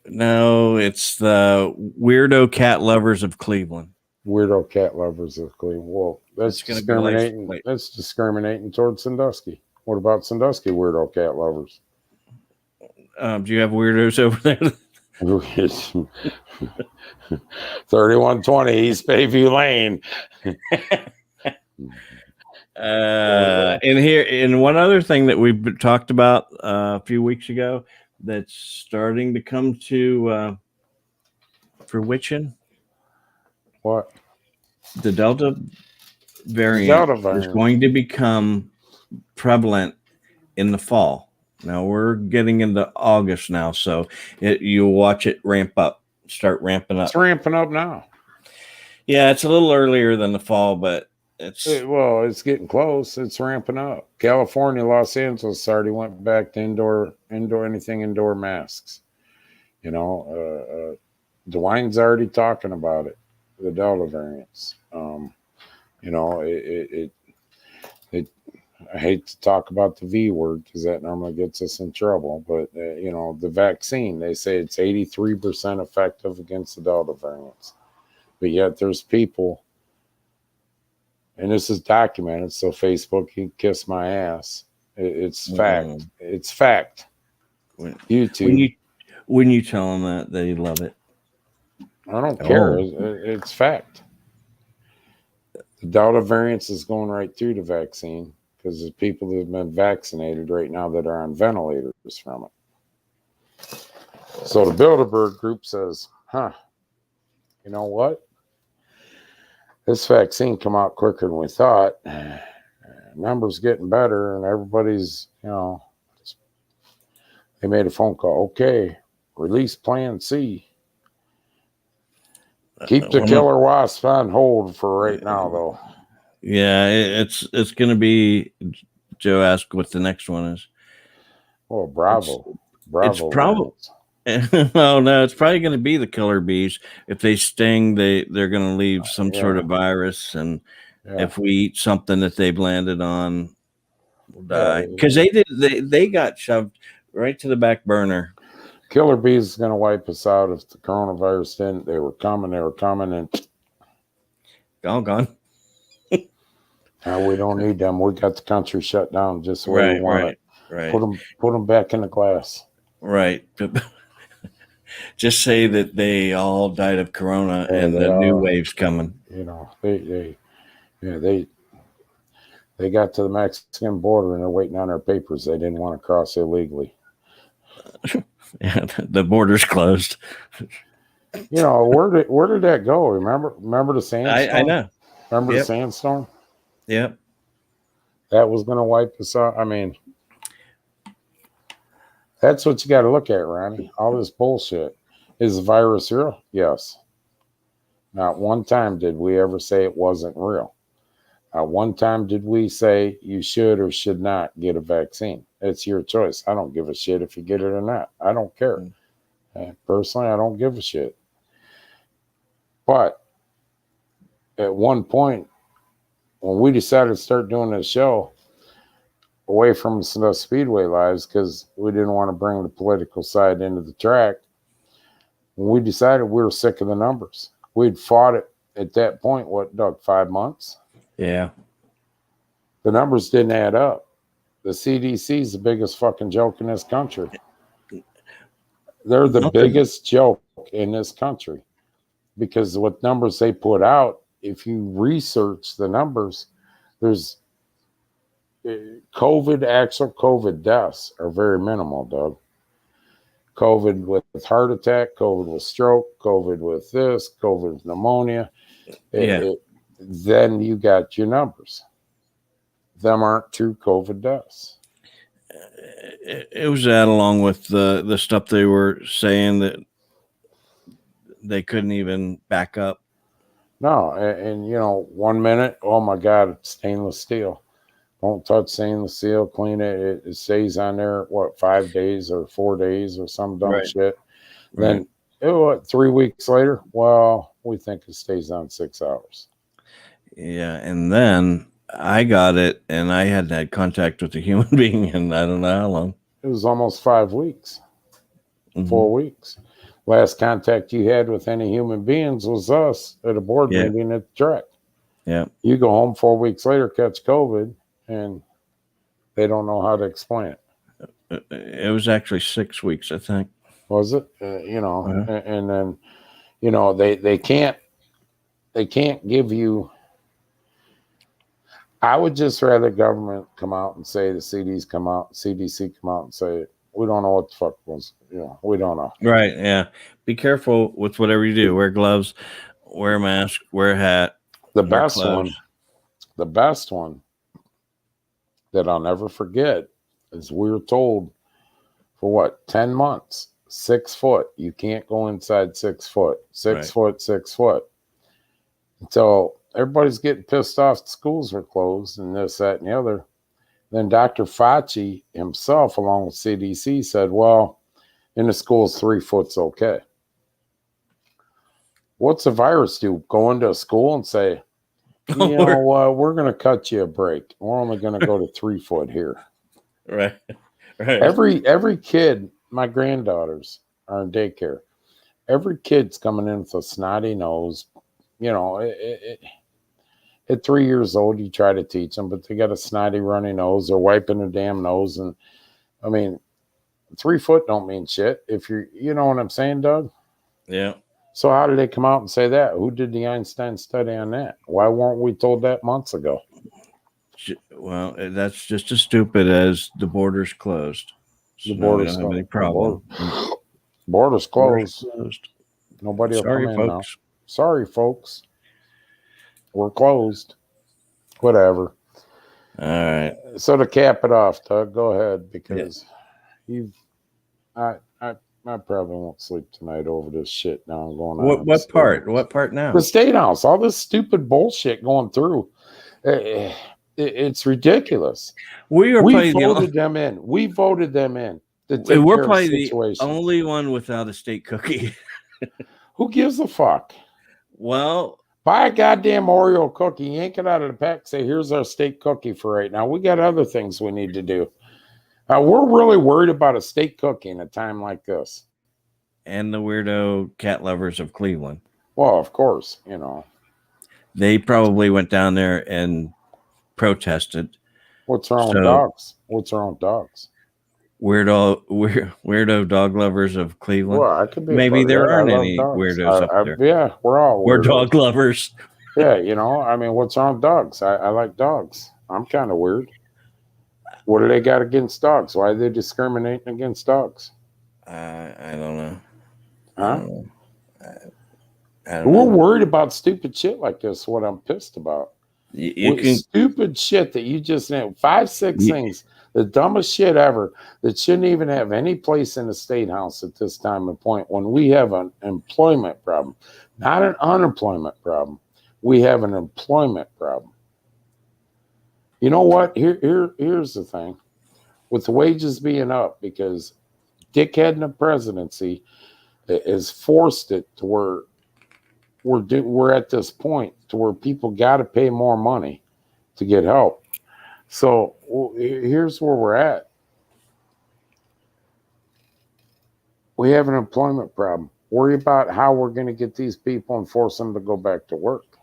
No, it's the weirdo cat lovers of Cleveland. Weirdo cat lovers of Cleveland. Well, that's It's gonna be license discriminating. plate. That's discriminating towards Sandusky. What about Sandusky weirdo cat lovers? Do you have weirdos over there? 3120 East Bayview Lane. And one other thing that we've talked about a few weeks ago that's starting to come to fruition. What? The Delta variant is variant. going to become prevalent in the fall. Now we're getting into August now, so you'll watch it start ramping up. It's ramping up now. Yeah, it's a little earlier than the fall, but it's getting close. It's ramping up. California, Los Angeles already went back to indoor masks. You know, DeWine's already talking about it. The Delta variants. You know, I hate to talk about the V word because that normally gets us in trouble. But, you know, the vaccine, they say it's 83% effective against the Delta variants. But yet there's people, and this is documented, so Facebook can kiss my ass. It's fact. It's fact. YouTube. When you tell them that, they love it. I don't care. It's fact. The Delta variants is going right through the vaccine because there's people that have been vaccinated right now that are on ventilators from it. So the Bilderberg group says, you know what? This vaccine come out quicker than we thought. Numbers getting better and everybody's, you know, they made a phone call. Okay, release plan C. Keep the killer wasp on hold for right now, though. Yeah, it's going to be. Joe asked what the next one is. Oh, Bravo. It's probably. Oh no, it's probably going to be the killer bees. If they sting, they're going to leave some sort of virus, and if we eat something that they've landed on, we'll die. Because they got shoved right to the back burner. Killer bees is going to wipe us out if the coronavirus didn't. They were coming, and all gone. Now we don't need them. We got the country shut down just the way we want it. Right. Put them back in the glass. Right. Just say that they all died of corona and the new wave's coming. You know, they got to the Mexican border and they're waiting on their papers. They didn't want to cross illegally. Yeah, the border's closed. You know, where did that go? Remember the sandstorm? I know. Remember the sandstorm? Yep. That was going to wipe us out. I mean, that's what you got to look at, Ronnie. All this bullshit. Is the virus real? Yes. Not one time did we ever say it wasn't real. Not one time did we say you should or should not get a vaccine. It's your choice. I don't give a shit if you get it or not. I don't care. Personally, I don't give a shit. But at one point, when we decided to start doing this show away from the Speedway lives because we didn't want to bring the political side into the track, when we decided we were sick of the numbers. We'd fought it at that point, what, Doug, 5 months? Yeah. The numbers didn't add up. The CDC is the biggest fucking joke in this country. They're the biggest joke in this country. because what numbers they put out, if you research the numbers, there's actual COVID deaths are very minimal, Doug. COVID with heart attack, COVID with stroke, COVID with this, COVID with pneumonia. Then you got your numbers. Them aren't true COVID deaths. It was that, along with the stuff they were saying that they couldn't even back up. No, and 1 minute, oh my God, it's stainless steel. Don't touch stainless steel, clean it. It stays on there, 5 days or 4 days or some dumb shit. Then 3 weeks later, well, we think it stays on 6 hours. Yeah, and then I got it, and I hadn't had contact with a human being in I don't know how long. It was almost 5 weeks, 4 weeks. Last contact you had with any human beings was us at a board meeting at the track. Yeah. You go home 4 weeks later, catch COVID, and they don't know how to explain it. It was actually 6 weeks, I think. Was it? And then, they can't give you. I would just rather government come out and say, the CDC come out and say, we don't know what the fuck was, we don't know. Right. Yeah. Be careful with whatever you do. Wear gloves, wear a mask, wear a hat. The best one that I'll never forget is we were told for 10 months, 6 foot. You can't go inside 6 foot, 6 foot, 6 foot. Until everybody's getting pissed off. Schools were closed and this, that, and the other. Then Dr. Fauci himself, along with CDC, said, well, in the schools, 3 foot's okay. What's a virus do? Go into a school and say, we're going to cut you a break. We're only going to go to 3 foot here. Right. Every kid, my granddaughters are in daycare. Every kid's coming in with a snotty nose. At 3 years old, you try to teach them, but they got a snotty, runny nose. They're wiping their damn nose. And 3 foot don't mean shit. If you know what I'm saying, Doug? Yeah. So how did they come out and say that? Who did the Einstein study on that? Why weren't we told that months ago? Well, that's just as stupid as the borders closed. So The borders don't have any problem. Borders closed. Closed. Nobody will Sorry, come in now. folks. Sorry, folks. We're closed. Whatever. All right. So to cap it off, Doug, go ahead, because I probably won't sleep tonight over this shit now going on. What part? What part now? The State House. All this stupid bullshit going through. It's ridiculous. We voted them in. We voted them in. We're probably the only one without a state cookie. Who gives a fuck? Well, buy a goddamn Oreo cookie, yank it out of the pack, say, here's our state cookie for right now. We got other things we need to do. We're really worried about a state cookie in a time like this. And the weirdo cat lovers of Cleveland. Well, of course, They probably went down there and protested. What's wrong with dogs? What's wrong with dogs? Weirdo dog lovers of Cleveland. Well, I could be. Maybe there aren't any weirdos up there. Yeah, we're all weirdos. We're dog lovers. Yeah, what's wrong with dogs? I like dogs. I'm kind of weird. What do they got against dogs? Why are they discriminating against dogs? I don't know. Huh? I don't We're know. worried about stupid shit like this. What I'm pissed about. Stupid shit that you just named. 5, 6 things. The dumbest shit ever that shouldn't even have any place in the State House at this time and point when we have an employment problem, not an unemployment problem. We have an employment problem. You know what? Here's the thing. With the wages being up, because dickhead in the presidency has forced it to where we're at this point to where people got to pay more money to get help. So here's where we're at. We have an employment problem. Worry about how we're going to get these people and force them to go back to work.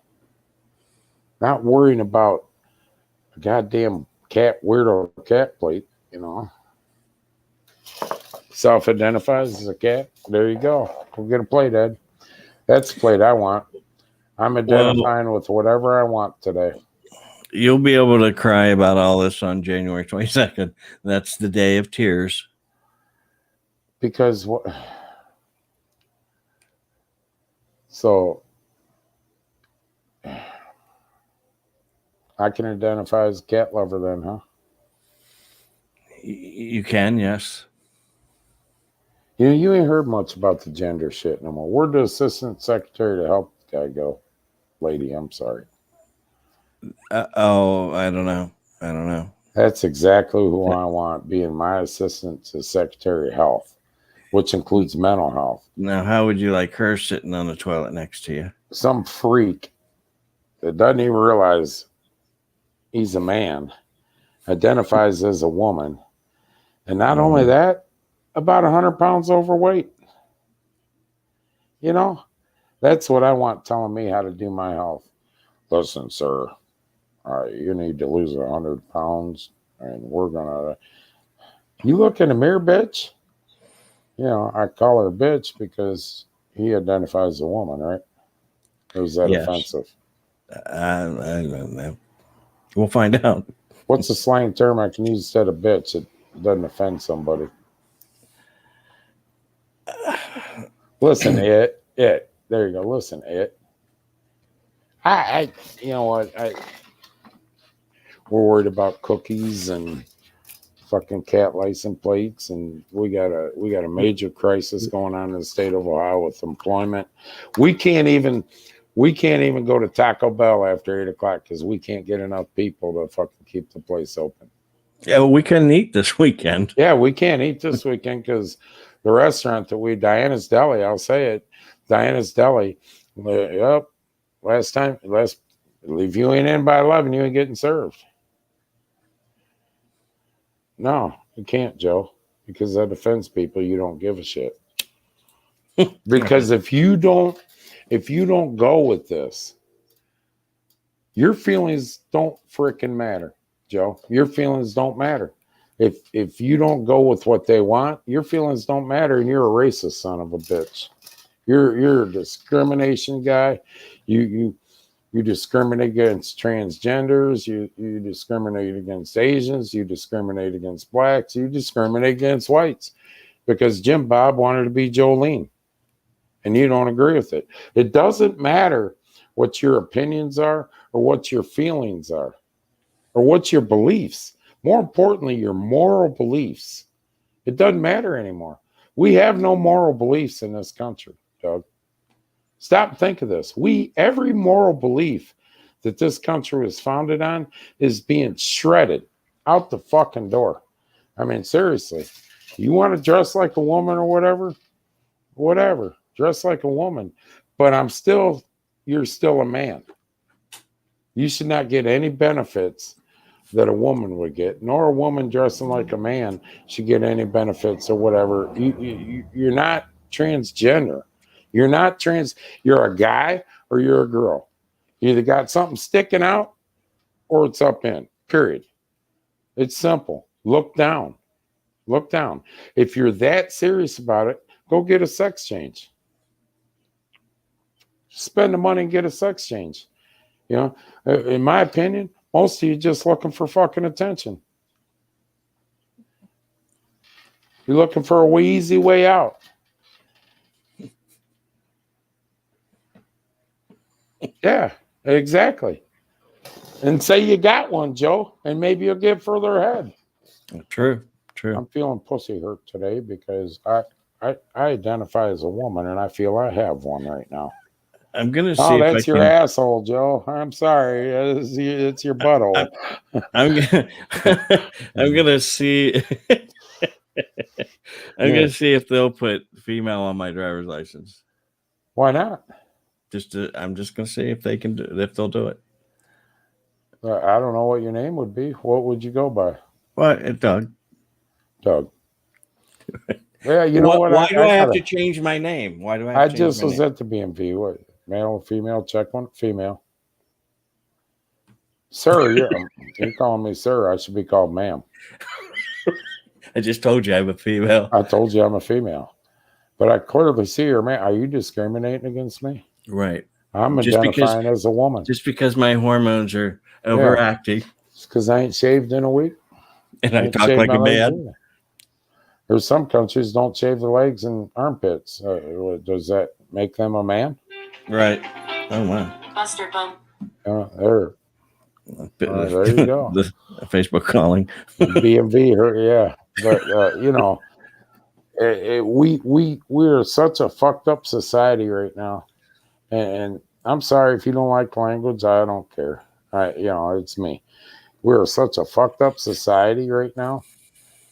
Not worrying about a goddamn weirdo cat plate, Self-identifies as a cat. There you go. Go get a plate, Ed. That's the plate I want. I'm identifying with whatever I want today. You'll be able to cry about all this on January 22nd. That's the day of tears. Because what? So I can identify as a cat lover then, huh? You can, yes. You ain't heard much about the gender shit no more. Where'd the assistant secretary to help guy go? Lady, I'm sorry. I don't know. That's exactly who I want being my assistant to Secretary of Health, which includes mental health. Now, how would you like her sitting on the toilet next to you? Some freak that doesn't even realize he's a man, identifies as a woman, and not only that, about 100 pounds overweight. You know, that's what I want telling me how to do my health. Listen, sir, you need to lose 100 pounds, and we're gonna. You look in the mirror, bitch. You know, I call her a bitch because he identifies as a woman, right? Or is that offensive? I don't know. We'll find out. What's a slang term I can use instead of bitch that doesn't offend somebody? Listen, it. There you go. Listen, it. You know what? We're worried about cookies and fucking cat license plates, and we got a major crisis going on in the state of Ohio with employment. We can't even go to Taco Bell after 8 o'clock because we can't get enough people to fucking keep the place open. Yeah, well, we couldn't eat this weekend. Yeah, we can't eat this weekend because the restaurant that Diana's Deli, I'll say it, Diana's Deli. Yep, if you ain't in by 11, you ain't getting served. No, you can't, Joe, because that offends people. You don't give a shit. Because if you don't go with this, your feelings don't freaking matter, Joe. Your feelings don't matter. If you don't go with what they want, your feelings don't matter, and you're a racist son of a bitch. You're a discrimination guy. You discriminate against transgenders. You discriminate against Asians. You discriminate against blacks. You discriminate against whites because Jim Bob wanted to be Jolene, and you don't agree with it. It doesn't matter what your opinions are or what your feelings are or what your beliefs. More importantly, your moral beliefs. It doesn't matter anymore. We have no moral beliefs in this country, Doug. Stop and think of this. Every moral belief that this country was founded on is being shredded out the fucking door. I mean, seriously, you want to dress like a woman or whatever, dress like a woman, but you're still a man. You should not get any benefits that a woman would get, nor a woman dressing like a man should get any benefits or whatever. You're not transgender. You're not trans. You're a guy or you're a girl. You either got something sticking out or it's up in, period. It's simple. Look down. Look down. If you're that serious about it, go get a sex change. Spend the money and get a sex change. You know, in my opinion, most of you just looking for fucking attention. You're looking for a easy way out. Yeah, exactly. And say you got one, Joe, and maybe you'll get further ahead. True. I'm feeling pussy hurt today because I identify as a woman and I feel I have one right now. I'm gonna see. Oh, that's your asshole, Joe. I'm sorry. It's your butthole. I'm gonna see. I'm gonna see if they'll put female on my driver's license. Why not? I'm just gonna see if they'll do it. I don't know what your name would be. What would you go by? What, Doug? Doug. Yeah, you know what? Why do I have to change my name? Why do I? I just was at the BMV. What? Male or female? Check one. Female. Sir, you're calling me sir. I should be called ma'am. I just told you I'm a female. I told you I'm a female. But I clearly see her, man. Are you discriminating against me? Right. I'm Just identifying as a woman. Just because my hormones are overacting. It's because I ain't shaved in a week. And I ain't talk shaved like my a legs man. either. There's some countries don't shave their legs and armpits. Does that make them a man? Right. Oh, wow. Buster bump. There you go. The Facebook calling. BMV, yeah. But, you know, we're such a fucked up society right now. And I'm sorry if you don't like language, I don't care. It's me. We're such a fucked up society right now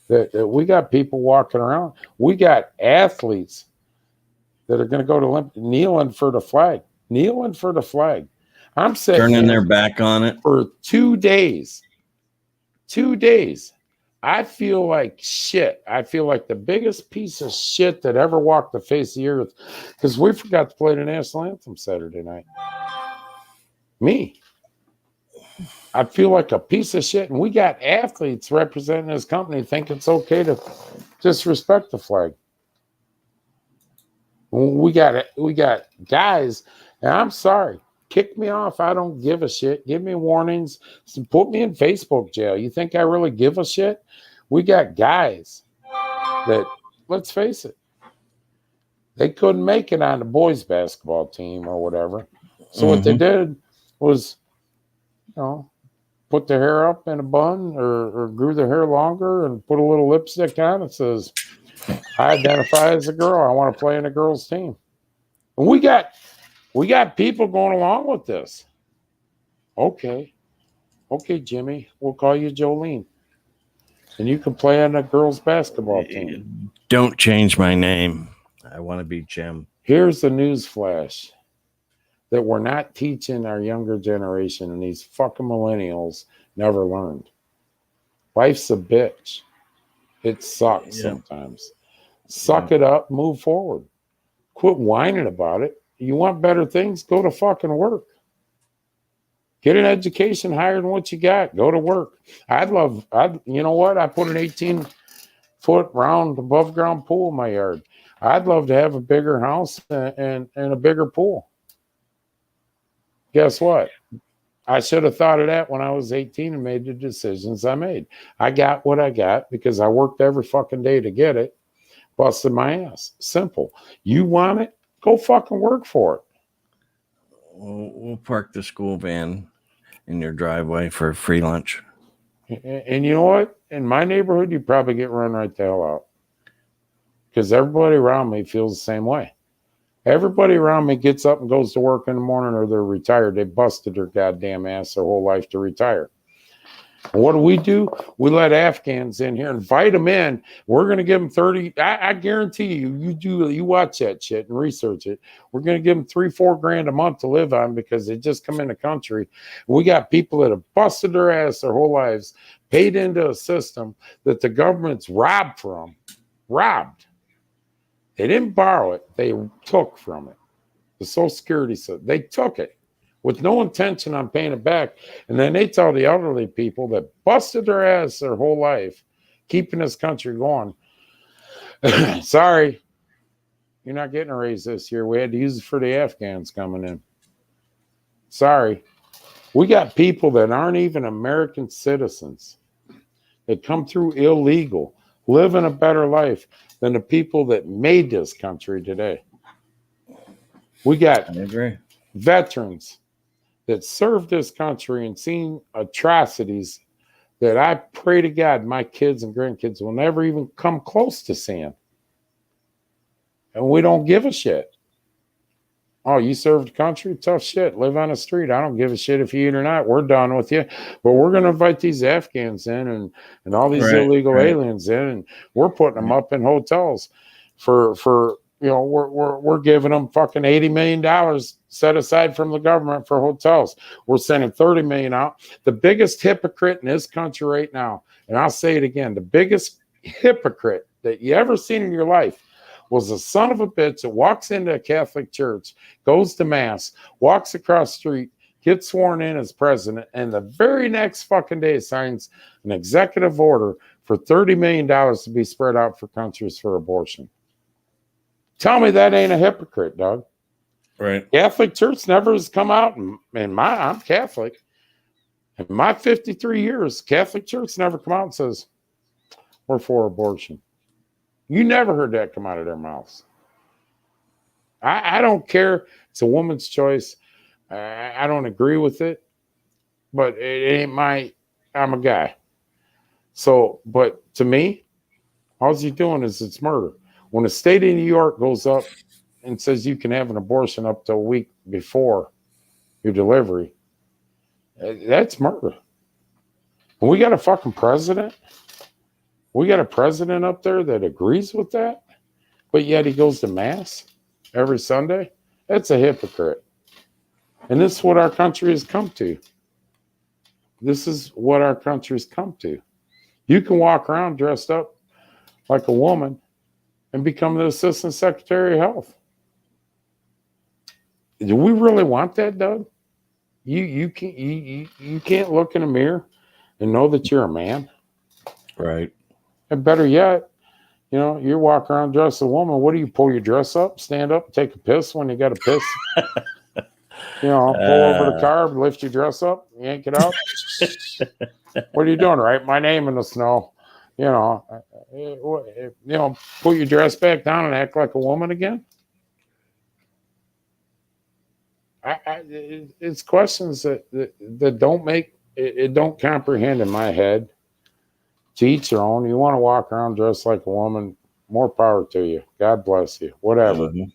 that we got people walking around. We got athletes that are going to go to Olympic kneeling for the flag. I'm sitting Turning their back on it for 2 days. 2 days. I feel like shit. I feel like the biggest piece of shit that ever walked the face of the earth because we forgot to play the national anthem Saturday night. Me. I feel like a piece of shit, and we got athletes representing this company think it's okay to disrespect the flag. We got guys, and I'm sorry, kick me off. I don't give a shit. Give me warnings. Put me in Facebook jail. You think I really give a shit? We got guys that, let's face it, they couldn't make it on the boys' basketball team or whatever. So what they did was, put their hair up in a bun or grew their hair longer and put a little lipstick on. It says, I identify as a girl. I want to play in a girls' team. And we got people going along with this. Okay, Jimmy, we'll call you Jolene. And you can play on a girls' basketball team. Don't change my name. I want to be Jim. Here's the news flash that we're not teaching our younger generation, and these fucking millennials never learned. Life's a bitch. It sucks sometimes. Suck it up, move forward. Quit whining about it. You want better things? Go to fucking work. Get an education higher than what you got. Go to work. You know what? I put an 18-foot round above ground pool in my yard. I'd love to have a bigger house and a bigger pool. Guess what? I should have thought of that when I was 18 and made the decisions I made. I got what I got because I worked every fucking day to get it. Busted my ass. Simple. You want it? Go fucking work for it. We'll park the school van in your driveway for free lunch. And you know what? In my neighborhood, you probably get run right the hell out. Because everybody around me feels the same way. Everybody around me gets up and goes to work in the morning or they're retired. They busted their goddamn ass their whole life to retire. And what do? We let Afghans in here, invite them in. We're going to give them 30. I guarantee you watch that shit and research it. We're going to give them $3-4 grand a month to live on because they just come in the country. We got people that have busted their ass their whole lives, paid into a system that the government's robbed from. Robbed. They didn't borrow it. They took from it. The Social Security system. They took it with no intention on paying it back. And then they tell the elderly people that busted their ass their whole life, keeping this country going, sorry, you're not getting a raise this year. We had to use it for the Afghans coming in. Sorry. We got people that aren't even American citizens that come through illegal, living a better life than the people that made this country today. We got veterans that served this country and seen atrocities that I pray to God my kids and grandkids will never even come close to seeing. And we don't give a shit. Oh, you served the country? Tough shit. Live on the street. I don't give a shit if you eat or not. We're done with you. But we're going to invite these Afghans in and all these illegal aliens in, and we're putting them up in hotels for we're giving them fucking $80 million set aside from the government for hotels. We're sending $30 million out. The biggest hypocrite in this country right now, and I'll say it again, the biggest hypocrite that you ever seen in your life was a son of a bitch that walks into a Catholic church, goes to mass, walks across the street, gets sworn in as president, and the very next fucking day signs an executive order for $30 million to be spread out for countries for abortion. Tell me that ain't a hypocrite, Doug. Right. Catholic Church never has come out, I'm Catholic. In my 53 years, Catholic Church never come out and says, we're for abortion. You never heard that come out of their mouths. I don't care. It's a woman's choice. I don't agree with it, but it ain't I'm a guy. So, but to me, all he's doing is it's murder. When the state of New York goes up and says you can have an abortion up to a week before your delivery, that's murder. And we got a fucking president. We got a president up there that agrees with that, but yet he goes to mass every Sunday. That's a hypocrite. And this is what our country has come to. This is what our country's come to. You can walk around dressed up like a woman and become the assistant secretary of health. Do we really want that, Doug? You can't look in a mirror and know that you're a man. Right. And better yet, you walk around dressed as a woman. What do you pull your dress up, stand up, take a piss when you got to piss? Pull over the car, lift your dress up, yank it out. What are you doing? Write my name in the snow. Put your dress back down and act like a woman again. It's questions that don't make it don't comprehend in my head. To each their own. You want to walk around dressed like a woman, more power to you. God bless you. Whatever. Mm-hmm.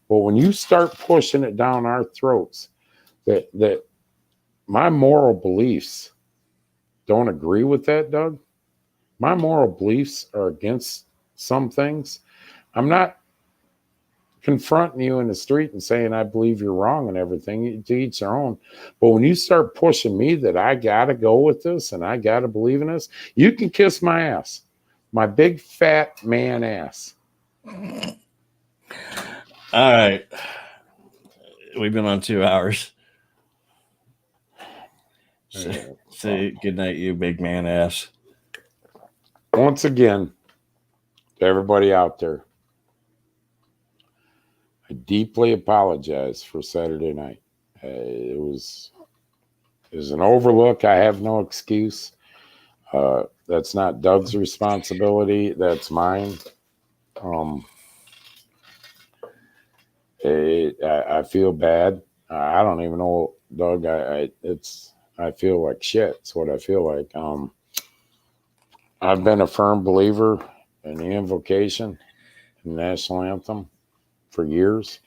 But when you start pushing it down our throats, that my moral beliefs don't agree with that, Doug. My moral beliefs are against some things. I'm not confronting you in the street and saying I believe you're wrong and everything. To each their own. But when you start pushing me that I gotta go with this and I gotta believe in this, you can kiss my ass, my big fat man ass. All right, we've been on 2 hours. Say good night, you big man ass. Once again, to everybody out there, I deeply apologize for Saturday night. It was an overlook. I have no excuse. That's not Doug's responsibility. That's mine. I feel bad. I don't even know, Doug. I feel like shit. It's what I feel like. I've been a firm believer in the invocation, the national anthem, for years,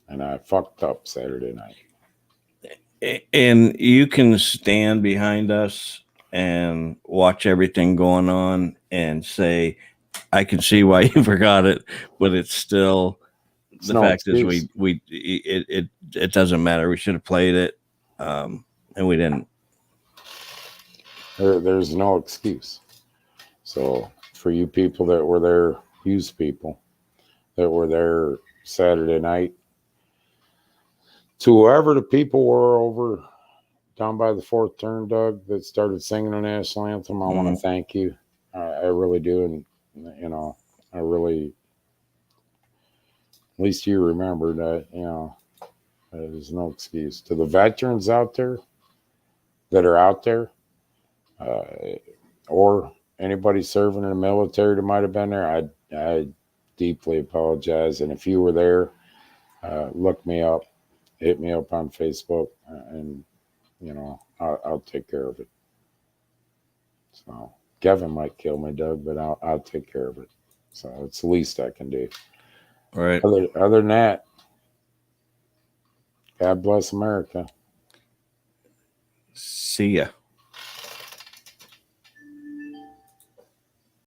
and I fucked up Saturday night. And you can stand behind us and watch everything going on and say, I can see why you forgot it, but it's still the fact is it doesn't matter. We should have played it, and we didn't. There's no excuse. So for you people that were there, Hughes people that were there Saturday night, to whoever the people were over down by the fourth turn, Doug, that started singing the national anthem, I want to thank you. I really do. And, I really, at least you remember that, there's no excuse. To the veterans out there that are out there, or anybody serving in the military that might have been there, I deeply apologize. And if you were there, look me up, hit me up on Facebook, and I'll take care of it. So Kevin might kill me, Doug, but I'll take care of it. So it's the least I can do. All right. Other than that, God bless America. See ya.